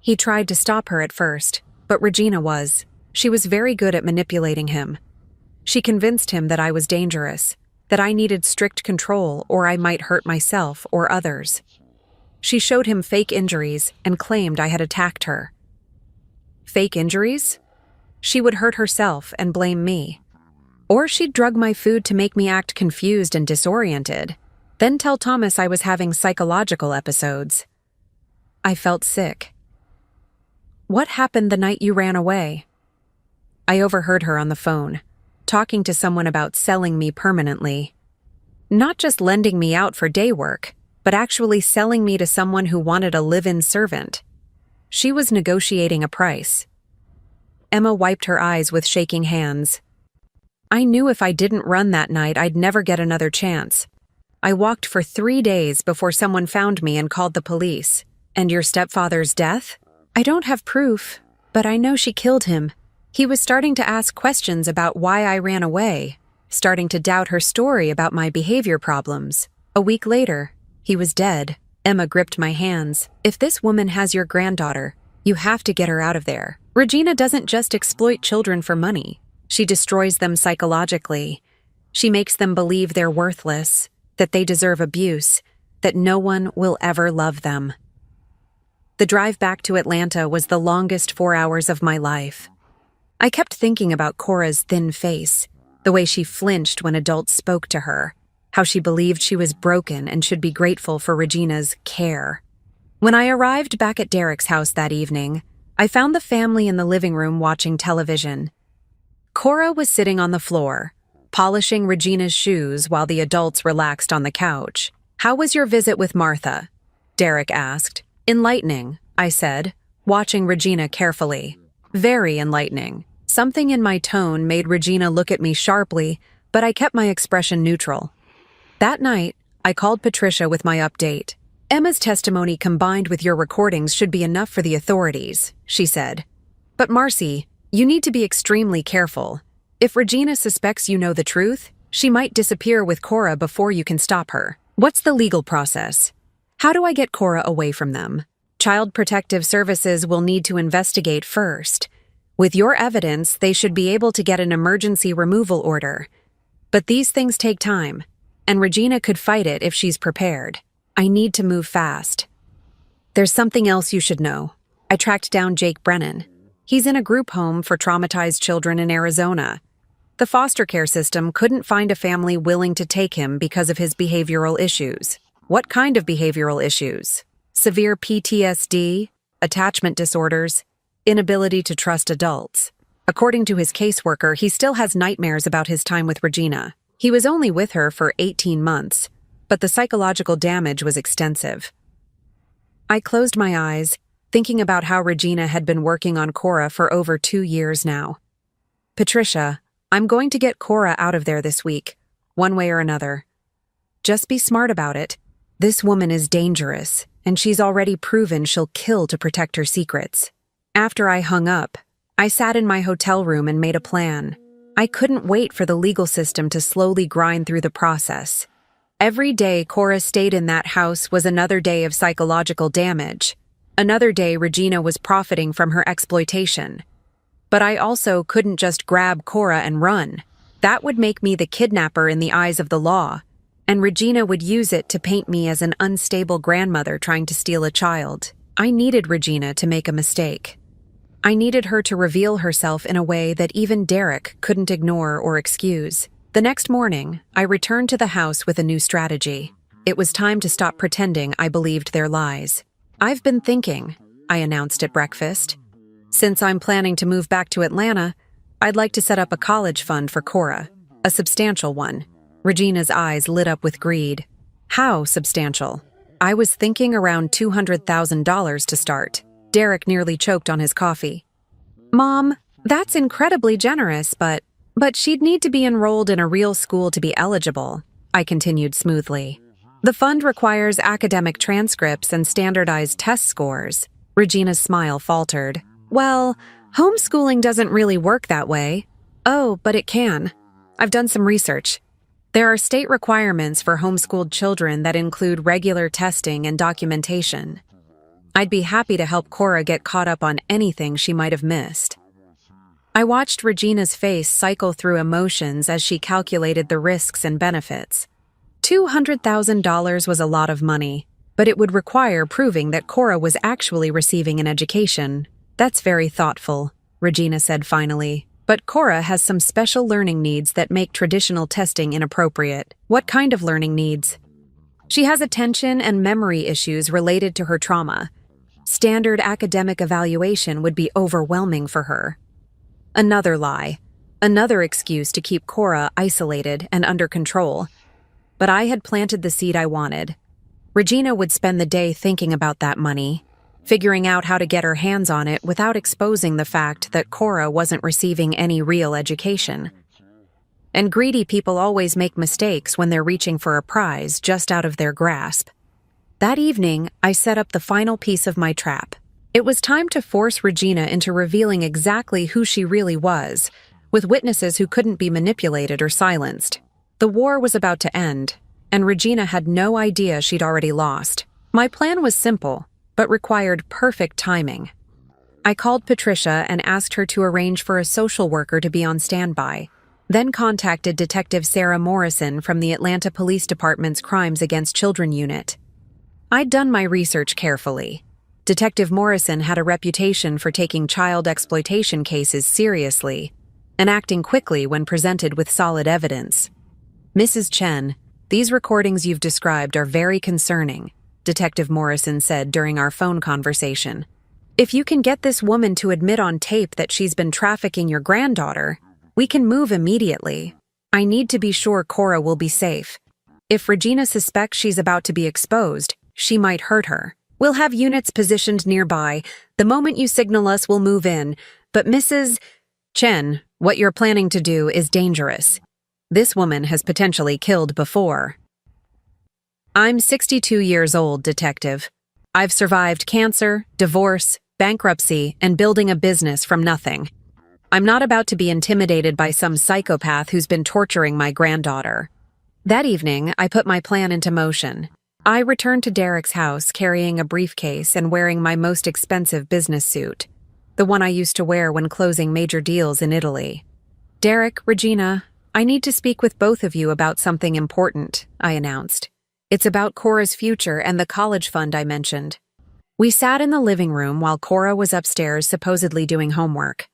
"He tried to stop her at first, but Regina was. She was very good at manipulating him. She convinced him that I was dangerous, that I needed strict control or I might hurt myself or others. She showed him fake injuries and claimed I had attacked her." "Fake injuries?" "She would hurt herself and blame me. Or she'd drug my food to make me act confused and disoriented, then tell Thomas I was having psychological episodes." I felt sick. "What happened the night you ran away?" I overheard her on the phone, talking to someone about selling me permanently. Not just lending me out for day work, but actually selling me to someone who wanted a live-in servant. She was negotiating a price. Emma wiped her eyes with shaking hands. "I knew if I didn't run that night, I'd never get another chance. I walked for 3 days before someone found me and called the police." "And your stepfather's death?" "I don't have proof, but I know she killed him. He was starting to ask questions about why I ran away, starting to doubt her story about my behavior problems. A week later, he was dead." Emma gripped my hands. "If this woman has your granddaughter, you have to get her out of there. Regina doesn't just exploit children for money. She destroys them psychologically. She makes them believe they're worthless, that they deserve abuse, that no one will ever love them." The drive back to Atlanta was the longest 4 hours of my life. I kept thinking about Cora's thin face, the way she flinched when adults spoke to her, how she believed she was broken and should be grateful for Regina's care. When I arrived back at Derek's house that evening, I found the family in the living room watching television. Cora was sitting on the floor, polishing Regina's shoes while the adults relaxed on the couch. "How was your visit with Martha?" Derek asked. "Enlightening," I said, watching Regina carefully. "Very enlightening." Something in my tone made Regina look at me sharply, but I kept my expression neutral. That night, I called Patricia with my update. "Emma's testimony combined with your recordings should be enough for the authorities," she said. "But Marcy, you need to be extremely careful. If Regina suspects you know the truth, she might disappear with Cora before you can stop her. What's the legal process? How do I get Cora away from them? Child Protective Services will need to investigate first. With your evidence, they should be able to get an emergency removal order. But these things take time, and Regina could fight it if she's prepared. I need to move fast." "There's something else you should know. I tracked down Jake Brennan. He's in a group home for traumatized children in Arizona. The foster care system couldn't find a family willing to take him because of his behavioral issues." "What kind of behavioral issues?" "Severe PTSD, attachment disorders, inability to trust adults. According to his caseworker, he still has nightmares about his time with Regina. He was only with her for 18 months, but the psychological damage was extensive." I closed my eyes, thinking about how Regina had been working on Cora for over 2 years now. "Patricia, I'm going to get Cora out of there this week, one way or another. Just be smart about it. This woman is dangerous, and she's already proven she'll kill to protect her secrets." After I hung up, I sat in my hotel room and made a plan. I couldn't wait for the legal system to slowly grind through the process. Every day Cora stayed in that house was another day of psychological damage. Another day Regina was profiting from her exploitation. But I also couldn't just grab Cora and run. That would make me the kidnapper in the eyes of the law, and Regina would use it to paint me as an unstable grandmother trying to steal a child. I needed Regina to make a mistake. I needed her to reveal herself in a way that even Derek couldn't ignore or excuse. The next morning, I returned to the house with a new strategy. It was time to stop pretending I believed their lies. "I've been thinking," I announced at breakfast. "Since I'm planning to move back to Atlanta, I'd like to set up a college fund for Cora, a substantial one." Regina's eyes lit up with greed. "How substantial?" "I was thinking around $200,000 to start." Derek nearly choked on his coffee. "Mom, that's incredibly generous, but she'd need to be enrolled in a real school to be eligible," I continued smoothly. "The fund requires academic transcripts and standardized test scores." Regina's smile faltered. "Well, homeschooling doesn't really work that way." "Oh, but it can. I've done some research. There are state requirements for homeschooled children that include regular testing and documentation. I'd be happy to help Cora get caught up on anything she might have missed." I watched Regina's face cycle through emotions as she calculated the risks and benefits. $200,000 was a lot of money, but it would require proving that Cora was actually receiving an education. "That's very thoughtful," Regina said finally. "But Cora has some special learning needs that make traditional testing inappropriate." "What kind of learning needs?" "She has attention and memory issues related to her trauma. Standard academic evaluation would be overwhelming for her." Another lie. Another excuse to keep Cora isolated and under control. But I had planted the seed I wanted. Regina would spend the day thinking about that money, figuring out how to get her hands on it without exposing the fact that Cora wasn't receiving any real education. And greedy people always make mistakes when they're reaching for a prize just out of their grasp. That evening, I set up the final piece of my trap. It was time to force Regina into revealing exactly who she really was, with witnesses who couldn't be manipulated or silenced. The war was about to end, and Regina had no idea she'd already lost. My plan was simple, but required perfect timing. I called Patricia and asked her to arrange for a social worker to be on standby, then contacted Detective Sarah Morrison from the Atlanta Police Department's Crimes Against Children Unit. I'd done my research carefully. Detective Morrison had a reputation for taking child exploitation cases seriously and acting quickly when presented with solid evidence. Mrs. Chen, these recordings you've described are very concerning, Detective Morrison said during our phone conversation. If you can get this woman to admit on tape that she's been trafficking your granddaughter, we can move immediately. I need to be sure Cora will be safe. If Regina suspects she's about to be exposed, she might hurt her. We'll have units positioned nearby. The moment you signal us, we'll move in. But Mrs. Chen, what you're planning to do is dangerous. This woman has potentially killed before. I'm 62 years old, Detective. I've survived cancer, divorce, bankruptcy, and building a business from nothing. I'm not about to be intimidated by some psychopath who's been torturing my granddaughter. That evening, I put my plan into motion. I returned to Derek's house carrying a briefcase and wearing my most expensive business suit, the one I used to wear when closing major deals in Italy. Derek, Regina, I need to speak with both of you about something important, I announced. It's about Cora's future and the college fund I mentioned. We sat in the living room while Cora was upstairs supposedly doing homework.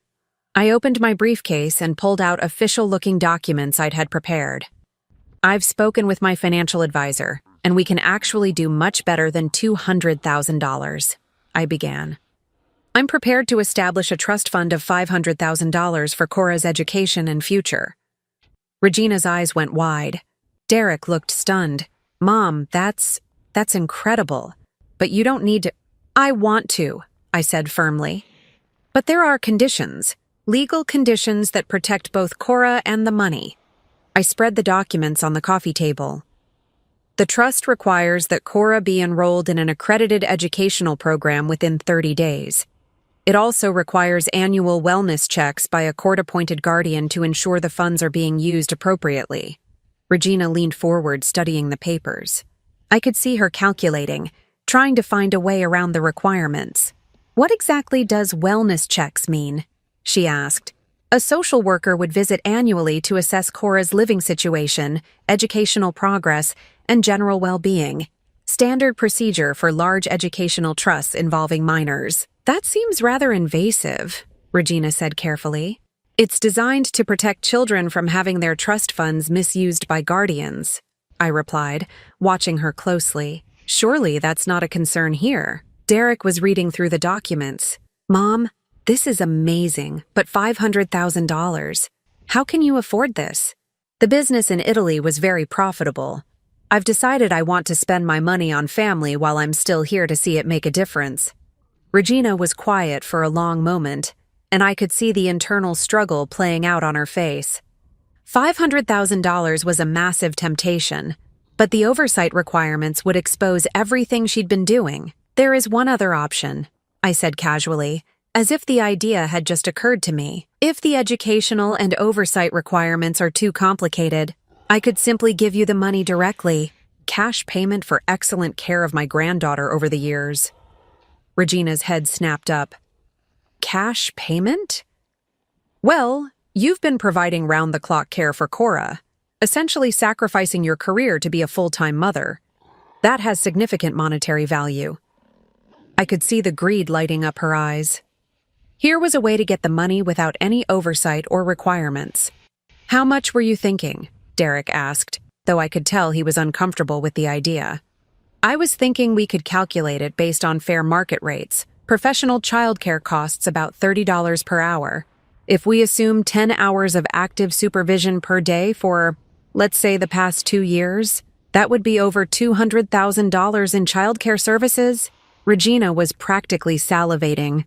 I opened my briefcase and pulled out official-looking documents I'd had prepared. I've spoken with my financial advisor, and we can actually do much better than $200,000, I began. I'm prepared to establish a trust fund of $500,000 for Cora's education and future. Regina's eyes went wide. Derek looked stunned. Mom, that's incredible. But you don't need to— I want to, I said firmly. But there are conditions, legal conditions that protect both Cora and the money. I spread the documents on the coffee table. The trust requires that Cora be enrolled in an accredited educational program within 30 days. It also requires annual wellness checks by a court-appointed guardian to ensure the funds are being used appropriately. Regina leaned forward, studying the papers. I could see her calculating, trying to find a way around the requirements. What exactly does wellness checks mean? She asked. A social worker would visit annually to assess Cora's living situation, educational progress, and general well-being. Standard procedure for large educational trusts involving minors. That seems rather invasive, Regina said carefully. It's designed to protect children from having their trust funds misused by guardians, I replied, watching her closely. Surely that's not a concern here. Derek was reading through the documents. Mom, this is amazing, but $500,000. How can you afford this? The business in Italy was very profitable. I've decided I want to spend my money on family while I'm still here to see it make a difference. Regina was quiet for a long moment, and I could see the internal struggle playing out on her face. $500,000 was a massive temptation, but the oversight requirements would expose everything she'd been doing. There is one other option, I said casually, as if the idea had just occurred to me. If the educational and oversight requirements are too complicated, I could simply give you the money directly. Cash payment for excellent care of my granddaughter over the years. Regina's head snapped up. Cash payment? Well, you've been providing round-the-clock care for Cora, essentially sacrificing your career to be a full-time mother. That has significant monetary value. I could see the greed lighting up her eyes. Here was a way to get the money without any oversight or requirements. How much were you thinking? Derek asked, though I could tell he was uncomfortable with the idea. I was thinking we could calculate it based on fair market rates. Professional childcare costs about $30 per hour. If we assume 10 hours of active supervision per day for, let's say, the past 2 years, that would be over $200,000 in childcare services. Regina was practically salivating.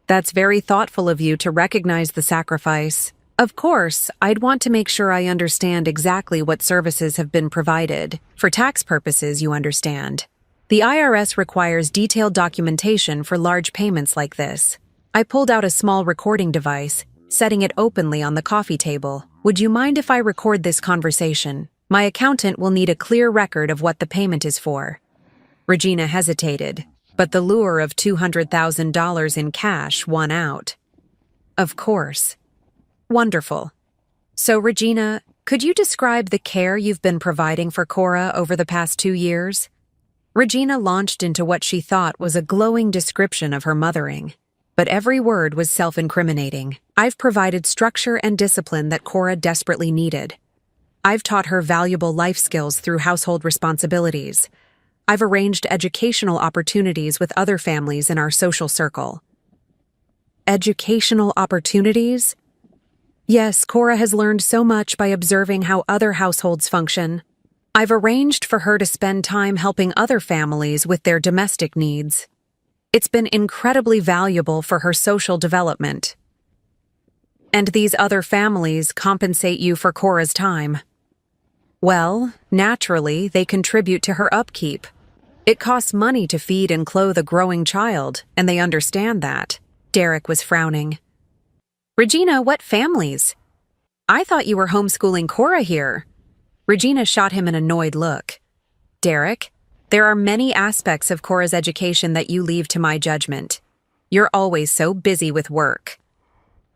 That's very thoughtful of you to recognize the sacrifice. Of course, I'd want to make sure I understand exactly what services have been provided. For tax purposes, you understand. The IRS requires detailed documentation for large payments like this. I pulled out a small recording device, setting it openly on the coffee table. Would you mind if I record this conversation? My accountant will need a clear record of what the payment is for. Regina hesitated, but the lure of $200,000 in cash won out. Of course. Wonderful. So, Regina, could you describe the care you've been providing for Cora over the past 2 years? Regina launched into what she thought was a glowing description of her mothering. But every word was self-incriminating. I've provided structure and discipline that Cora desperately needed. I've taught her valuable life skills through household responsibilities. I've arranged educational opportunities with other families in our social circle. Educational opportunities? Yes, Cora has learned so much by observing how other households function. I've arranged for her to spend time helping other families with their domestic needs. It's been incredibly valuable for her social development. And these other families compensate you for Cora's time. Well, naturally, they contribute to her upkeep. It costs money to feed and clothe a growing child, and they understand that. Derek was frowning. Regina, what families? I thought you were homeschooling Cora here. Regina shot him an annoyed look. Derek, there are many aspects of Cora's education that you leave to my judgment. You're always so busy with work.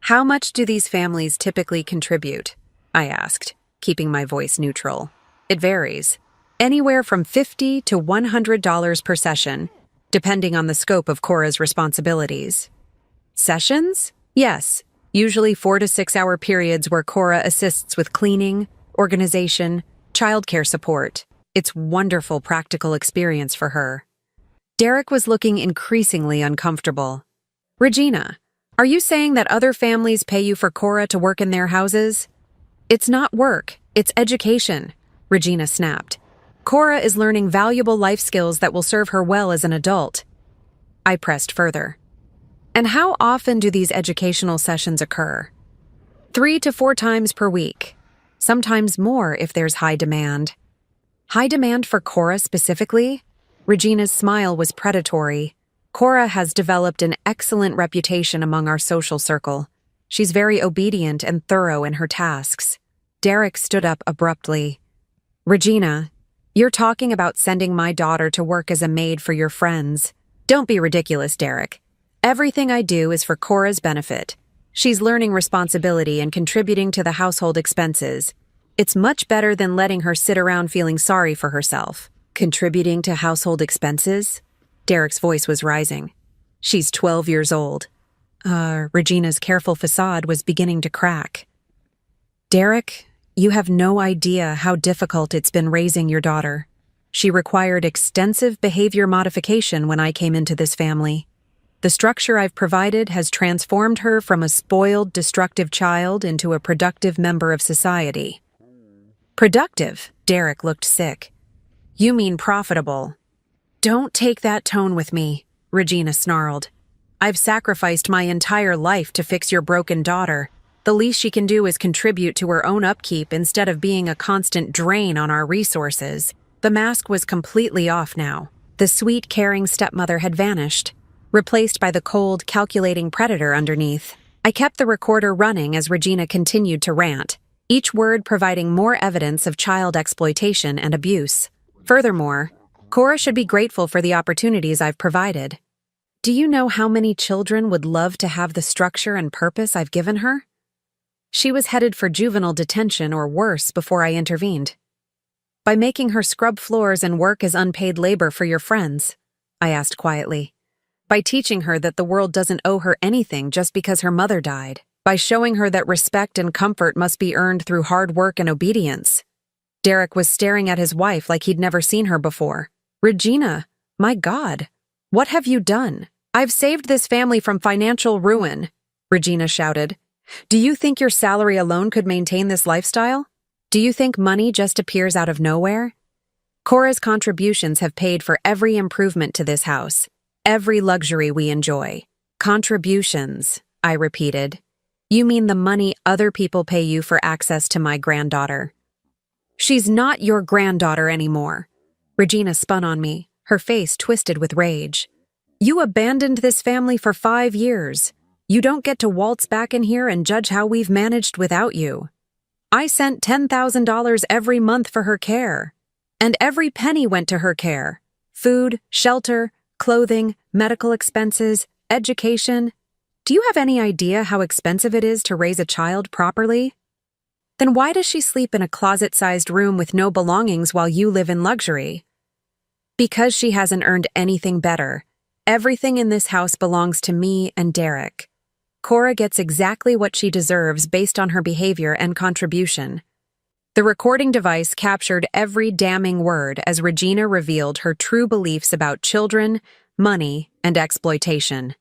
How much do these families typically contribute? I asked, keeping my voice neutral. It varies. Anywhere from $50 to $100 per session, depending on the scope of Cora's responsibilities. Sessions? Yes, usually 4 to 6 hour periods where Cora assists with cleaning, organization, childcare support. It's wonderful practical experience for her. Derek was looking increasingly uncomfortable. Regina, are you saying that other families pay you for Cora to work in their houses? It's not work, it's education, Regina snapped. Cora is learning valuable life skills that will serve her well as an adult. I pressed further. And how often do these educational sessions occur? 3 to 4 times per week. Sometimes more if there's high demand. High demand for Cora specifically? Regina's smile was predatory. Cora has developed an excellent reputation among our social circle. She's very obedient and thorough in her tasks. Derek stood up abruptly. Regina, you're talking about sending my daughter to work as a maid for your friends. Don't be ridiculous, Derek. Everything I do is for Cora's benefit. She's learning responsibility and contributing to the household expenses. It's much better than letting her sit around feeling sorry for herself. Contributing to household expenses? Derek's voice was rising. She's 12 years old. Regina's careful facade was beginning to crack. Derek, you have no idea how difficult it's been raising your daughter. She required extensive behavior modification when I came into this family. The structure I've provided has transformed her from a spoiled, destructive child into a productive member of society. Productive? Derek looked sick. You mean profitable. Don't take that tone with me, Regina snarled. I've sacrificed my entire life to fix your broken daughter. The least she can do is contribute to her own upkeep instead of being a constant drain on our resources. The mask was completely off now. The sweet, caring stepmother had vanished, replaced by the cold, calculating predator underneath. I kept the recorder running as Regina continued to rant, each word providing more evidence of child exploitation and abuse. Furthermore, Cora should be grateful for the opportunities I've provided. Do you know how many children would love to have the structure and purpose I've given her? She was headed for juvenile detention or worse before I intervened. By making her scrub floors and work as unpaid labor for your friends, I asked quietly. By teaching her that the world doesn't owe her anything just because her mother died. By showing her that respect and comfort must be earned through hard work and obedience. Derek was staring at his wife like he'd never seen her before. Regina, my God, what have you done? I've saved this family from financial ruin, Regina shouted. Do you think your salary alone could maintain this lifestyle? Do you think money just appears out of nowhere? Cora's contributions have paid for every improvement to this house. Every luxury we enjoy. Contributions, I repeated. You mean the money other people pay you for access to my granddaughter. She's not your granddaughter anymore. Regina spun on me, her face twisted with rage. You abandoned this family for 5 years. You don't get to waltz back in here and judge how we've managed without you. I sent $10,000 every month for her care. And every penny went to her care. Food, shelter, clothing, medical expenses, education. Do you have any idea how expensive it is to raise a child properly? Then why does she sleep in a closet-sized room with no belongings while you live in luxury? Because she hasn't earned anything better. Everything in this house belongs to me and Derek. Cora gets exactly what she deserves based on her behavior and contribution. The recording device captured every damning word as Regina revealed her true beliefs about children, money, and exploitation.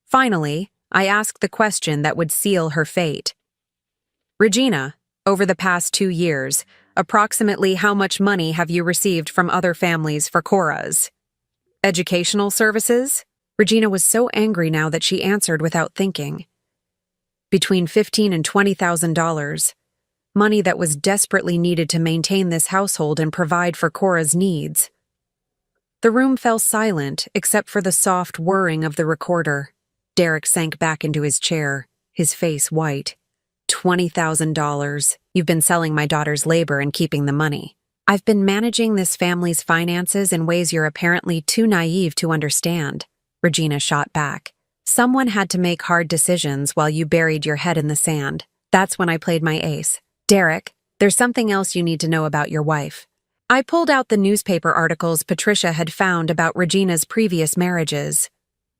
Finally, I asked the question that would seal her fate. Regina, over the past 2 years, approximately how much money have you received from other families for Cora's educational services? Regina was so angry now that she answered without thinking. Between $15,000 and $20,000, money that was desperately needed to maintain this household and provide for Cora's needs. The room fell silent except for the soft whirring of the recorder. Derek sank back into his chair, his face white. $20,000. You've been selling my daughter's labor and keeping the money. I've been managing this family's finances in ways you're apparently too naive to understand. Regina shot back. Someone had to make hard decisions while you buried your head in the sand. That's when I played my ace. Derek, there's something else you need to know about your wife. I pulled out the newspaper articles Patricia had found about Regina's previous marriages,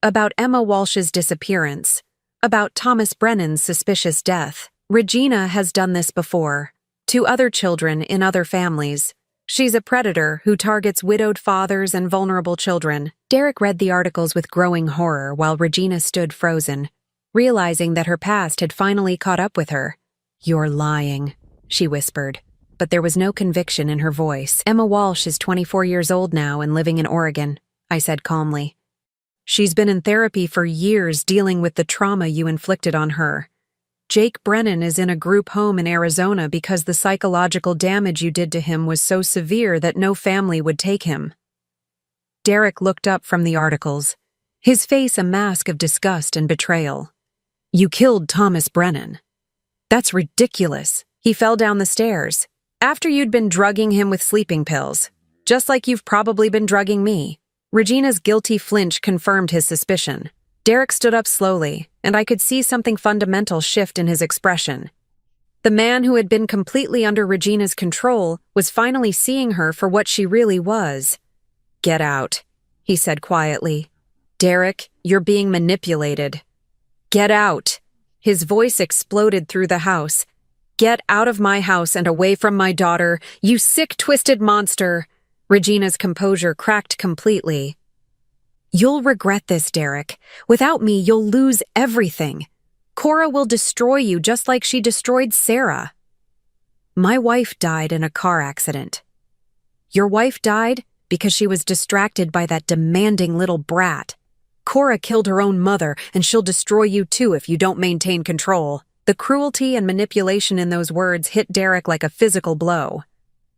about Emma Walsh's disappearance, about Thomas Brennan's suspicious death. Regina has done this before, to other children in other families. She's a predator who targets widowed fathers and vulnerable children. Derek read the articles with growing horror while Regina stood frozen, realizing that her past had finally caught up with her. You're lying, she whispered, but there was no conviction in her voice. Emma Walsh is 24 years old now and living in Oregon, I said calmly. She's been in therapy for years dealing with the trauma you inflicted on her. Jake Brennan is in a group home in Arizona because the psychological damage you did to him was so severe that no family would take him. Derek looked up from the articles, his face a mask of disgust and betrayal. You killed Thomas Brennan. That's ridiculous. He fell down the stairs, after you'd been drugging him with sleeping pills, just like you've probably been drugging me. Regina's guilty flinch confirmed his suspicion. Derek stood up slowly, and I could see something fundamental shift in his expression. The man who had been completely under Regina's control was finally seeing her for what she really was. Get out, he said quietly. Derek, you're being manipulated. Get out. His voice exploded through the house. Get out of my house and away from my daughter, you sick, twisted monster. Regina's composure cracked completely. You'll regret this, Derek. Without me, you'll lose everything. Cora will destroy you just like she destroyed Sarah. My wife died in a car accident. Your wife died because she was distracted by that demanding little brat. Cora killed her own mother, and she'll destroy you too if you don't maintain control. The cruelty and manipulation in those words hit Derek like a physical blow.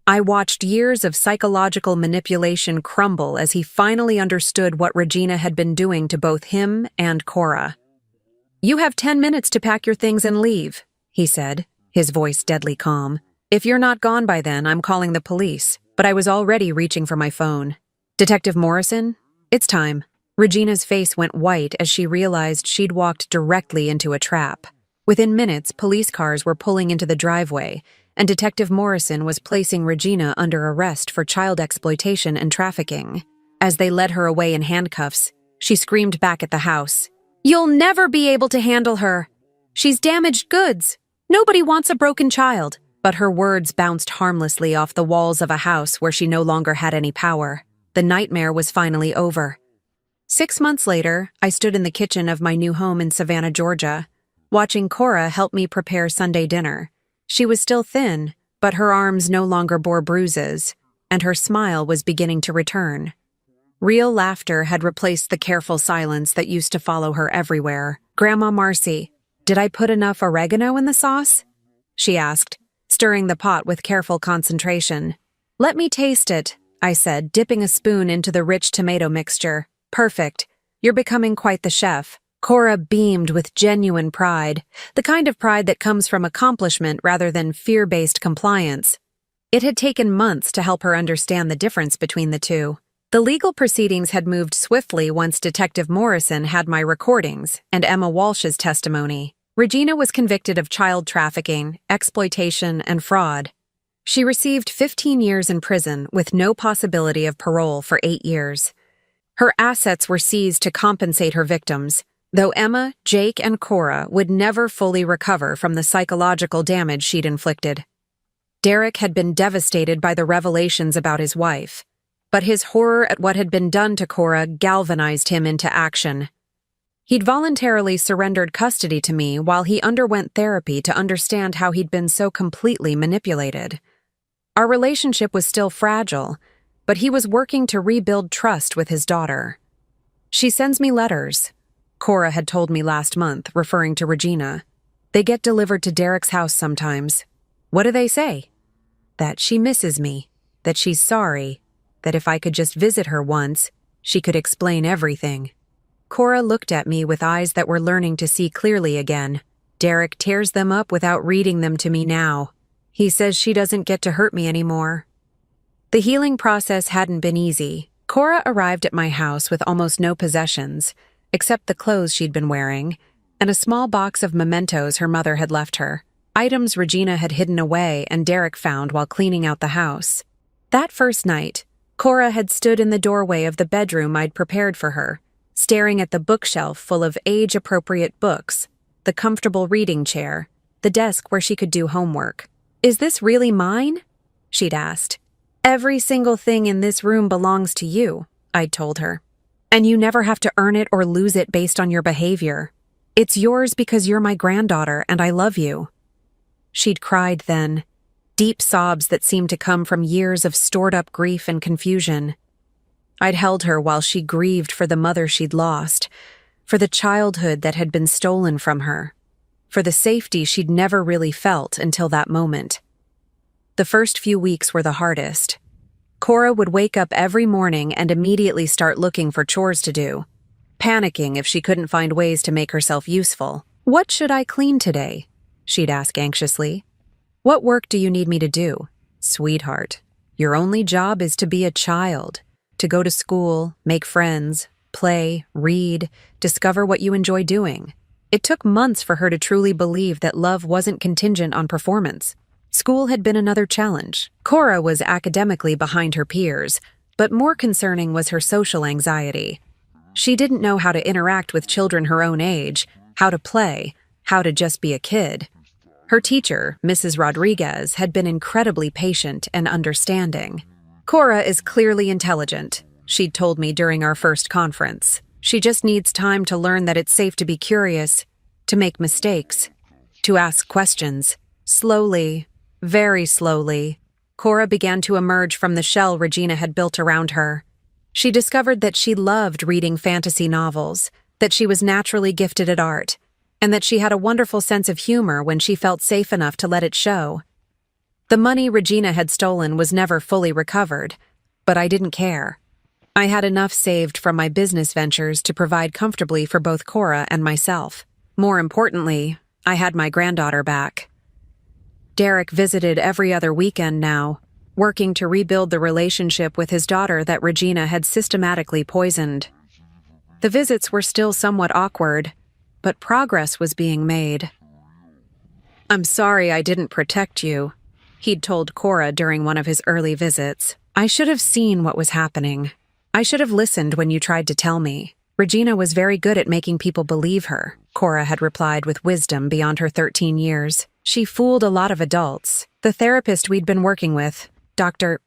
I watched years of psychological manipulation crumble as he finally understood what Regina had been doing to both him and Cora. You have 10 minutes to pack your things and leave, he said, his voice deadly calm. If you're not gone by then, I'm calling the police, but I was already reaching for my phone. Detective Morrison, it's time. Regina's face went white as she realized she'd walked directly into a trap. Within minutes, police cars were pulling into the driveway, and Detective Morrison was placing Regina under arrest for child exploitation and trafficking. As they led her away in handcuffs, she screamed back at the house. You'll never be able to handle her. She's damaged goods. Nobody wants a broken child. But her words bounced harmlessly off the walls of a house where she no longer had any power. The nightmare was finally over. 6 months later, I stood in the kitchen of my new home in Savannah, Georgia, watching Cora help me prepare Sunday dinner. She was still thin, but her arms no longer bore bruises, and her smile was beginning to return. Real laughter had replaced the careful silence that used to follow her everywhere. Grandma Marcy, did I put enough oregano in the sauce? She asked, stirring the pot with careful concentration. Let me taste it, I said, dipping a spoon into the rich tomato mixture. Perfect. You're becoming quite the chef. Cora beamed with genuine pride, the kind of pride that comes from accomplishment rather than fear-based compliance. It had taken months to help her understand the difference between the two. The legal proceedings had moved swiftly once Detective Morrison had my recordings and Emma Walsh's testimony. Regina was convicted of child trafficking, exploitation, and fraud. She received 15 years in prison with no possibility of parole for 8 years. Her assets were seized to compensate her victims, though Emma, Jake, and Cora would never fully recover from the psychological damage she'd inflicted. Derek had been devastated by the revelations about his wife, but his horror at what had been done to Cora galvanized him into action. He'd voluntarily surrendered custody to me while he underwent therapy to understand how he'd been so completely manipulated. Our relationship was still fragile, but he was working to rebuild trust with his daughter. "She sends me letters," Cora had told me last month, referring to Regina. "They get delivered to Derek's house sometimes. What do they say? That she misses me, that she's sorry, that if I could just visit her once, she could explain everything." Cora looked at me with eyes that were learning to see clearly again. "Derek tears them up without reading them to me now. He says she doesn't get to hurt me anymore." The healing process hadn't been easy. Cora arrived at my house with almost no possessions, except the clothes she'd been wearing, and a small box of mementos her mother had left her, items Regina had hidden away and Derek found while cleaning out the house. That first night, Cora had stood in the doorway of the bedroom I'd prepared for her, staring at the bookshelf full of age-appropriate books, the comfortable reading chair, the desk where she could do homework. "Is this really mine?" she'd asked. "Every single thing in this room belongs to you," I'd told her. "And you never have to earn it or lose it based on your behavior. It's yours because you're my granddaughter and I love you." She'd cried then, deep sobs that seemed to come from years of stored-up grief and confusion. I'd held her while she grieved for the mother she'd lost, for the childhood that had been stolen from her, for the safety she'd never really felt until that moment. The first few weeks were the hardest. Cora would wake up every morning and immediately start looking for chores to do, panicking if she couldn't find ways to make herself useful. "What should I clean today?" she'd ask anxiously. "What work do you need me to do?" "Sweetheart, your only job is to be a child, to go to school, make friends, play, read, discover what you enjoy doing." It took months for her to truly believe that love wasn't contingent on performance. School had been another challenge. Cora was academically behind her peers, but more concerning was her social anxiety. She didn't know how to interact with children her own age, how to play, how to just be a kid. Her teacher, Mrs. Rodriguez, had been incredibly patient and understanding. "Cora is clearly intelligent," she'd told me during our first conference. "She just needs time to learn that it's safe to be curious, to make mistakes, to ask questions." Slowly, very slowly, Cora began to emerge from the shell Regina had built around her. She discovered that she loved reading fantasy novels, that she was naturally gifted at art, and that she had a wonderful sense of humor when she felt safe enough to let it show. The money Regina had stolen was never fully recovered, but I didn't care. I had enough saved from my business ventures to provide comfortably for both Cora and myself. More importantly, I had my granddaughter back. Derek visited every other weekend now, working to rebuild the relationship with his daughter that Regina had systematically poisoned. The visits were still somewhat awkward, but progress was being made. "I'm sorry I didn't protect you," he'd told Cora during one of his early visits. "I should have seen what was happening. I should have listened when you tried to tell me." Regina was very good at making people believe her, Cora had replied with wisdom beyond her 13 years. "She fooled a lot of adults. The therapist we'd been working with, Dr.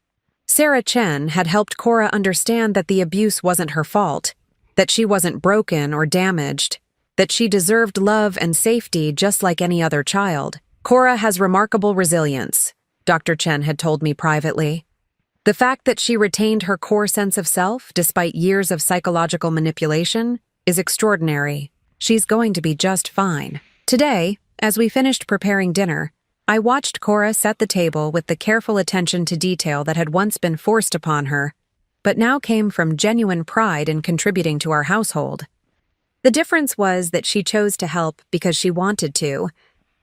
Sarah Chen, had helped Cora understand that the abuse wasn't her fault, that she wasn't broken or damaged, that she deserved love and safety just like any other child. "Cora has remarkable resilience," Dr. Chen had told me privately. "The fact that she retained her core sense of self despite years of psychological manipulation is extraordinary. She's going to be just fine." Today, as we finished preparing dinner, I watched Cora set the table with the careful attention to detail that had once been forced upon her, but now came from genuine pride in contributing to our household. The difference was that she chose to help because she wanted to,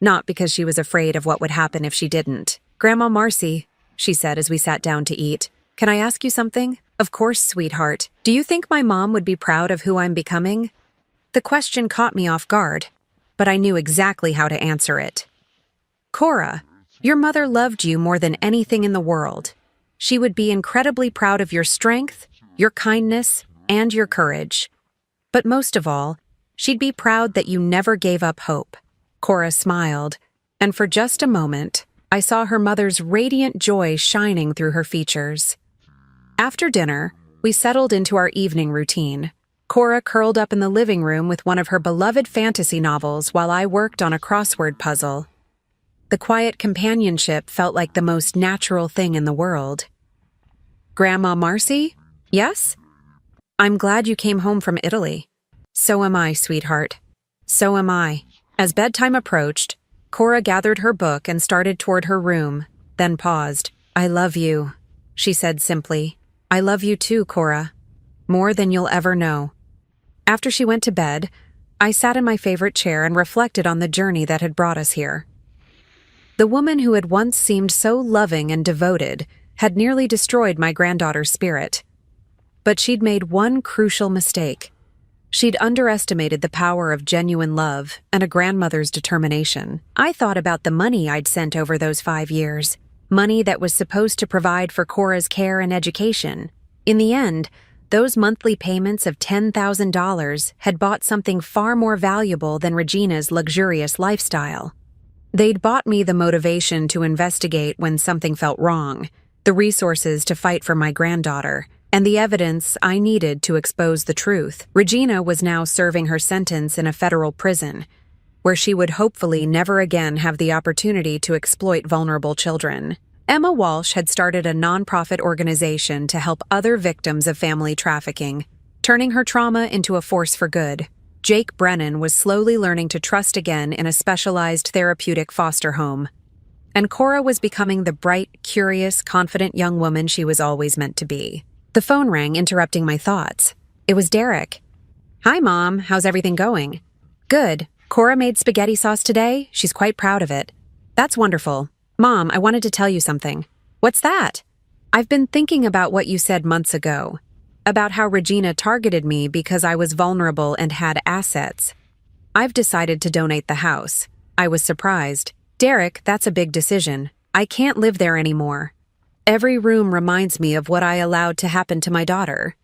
not because she was afraid of what would happen if she didn't. "Grandma Marcy," she said as we sat down to eat, "can I ask you something?" "Of course, sweetheart. Do you think my mom would be proud of who I'm becoming?" The question caught me off guard, but I knew exactly how to answer it. "Cora, Your mother loved you more than anything in the world. She would be incredibly proud of your strength, your kindness, and your courage. But most of all, she'd be proud that you never gave up hope." Cora smiled, and for just a moment, I saw her mother's radiant joy shining through her features. After dinner, we settled into our evening routine. Cora curled up in the living room with one of her beloved fantasy novels while I worked on a crossword puzzle. The quiet companionship felt like the most natural thing in the world. "Grandma Marcy? Yes? I'm glad you came home from Italy." "So am I, sweetheart. So am I." As bedtime approached, Cora gathered her book and started toward her room, then paused. "I love you," she said simply. "I love you too, Cora. More than you'll ever know." After she went to bed, I sat in my favorite chair and reflected on the journey that had brought us here. The woman who had once seemed so loving and devoted had nearly destroyed my granddaughter's spirit. But she'd made one crucial mistake. She'd underestimated the power of genuine love and a grandmother's determination. I thought about the money I'd sent over those 5 years, money that was supposed to provide for Cora's care and education. In the end, those monthly payments of $10,000 had bought something far more valuable than Regina's luxurious lifestyle. They'd bought me the motivation to investigate when something felt wrong, the resources to fight for my granddaughter, and the evidence I needed to expose the truth. Regina was now serving her sentence in a federal prison, where she would hopefully never again have the opportunity to exploit vulnerable children. Emma Walsh had started a nonprofit organization to help other victims of family trafficking, turning her trauma into a force for good. Jake Brennan was slowly learning to trust again in a specialized therapeutic foster home. And Cora was becoming the bright, curious, confident young woman she was always meant to be. The phone rang, interrupting my thoughts. It was Derek. "Hi, Mom. How's everything going?" "Good. Cora made spaghetti sauce today. She's quite proud of it." "That's wonderful. Mom, I wanted to tell you something." "What's that?" "I've been thinking about what you said months ago, about how Regina targeted me because I was vulnerable and had assets. I've decided to donate the house." I was surprised. "Derek, that's a big decision. I can't live there anymore. Every room reminds me of what I allowed to happen to my daughter.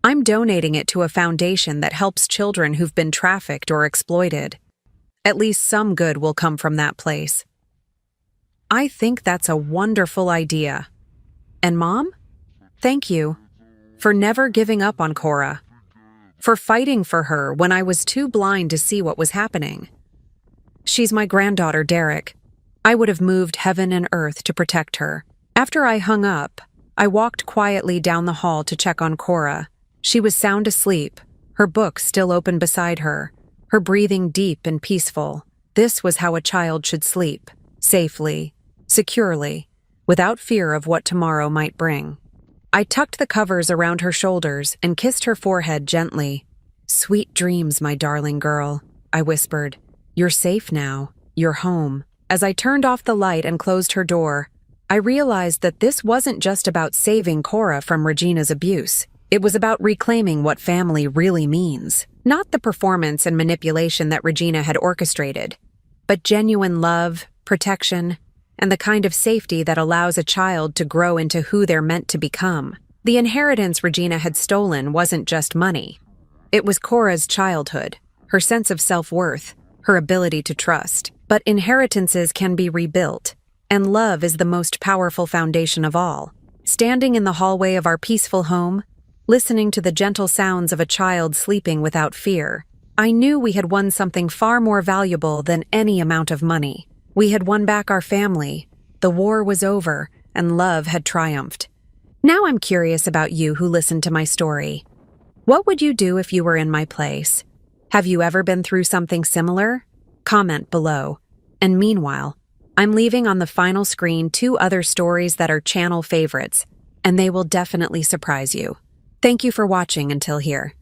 I'm donating it to a foundation that helps children who've been trafficked or exploited. At least some good will come from that place." "I think that's a wonderful idea. And Mom, thank you for never giving up on Cora, for fighting for her when I was too blind to see what was happening. She's my granddaughter, Derek. I would have moved heaven and earth to protect her." After I hung up, I walked quietly down the hall to check on Cora. She was sound asleep, her book still open beside her, her breathing deep and peaceful. This was how a child should sleep, safely, securely, without fear of what tomorrow might bring. I tucked the covers around her shoulders and kissed her forehead gently. "Sweet dreams, my darling girl," I whispered. "You're safe now. You're home." As I turned off the light and closed her door, I realized that this wasn't just about saving Cora from Regina's abuse. It was about reclaiming what family really means. Not the performance and manipulation that Regina had orchestrated, but genuine love, protection, and the kind of safety that allows a child to grow into who they're meant to become. The inheritance Regina had stolen wasn't just money. It was Cora's childhood, her sense of self-worth, her ability to trust. But inheritances can be rebuilt, and love is the most powerful foundation of all. Standing in the hallway of our peaceful home, listening to the gentle sounds of a child sleeping without fear, I knew we had won something far more valuable than any amount of money. We had won back our family, the war was over, and love had triumphed. Now I'm curious about you who listened to my story. What would you do if you were in my place? Have you ever been through something similar? Comment below. And meanwhile, I'm leaving on the final screen 2 other stories that are channel favorites, and they will definitely surprise you. Thank you for watching until here.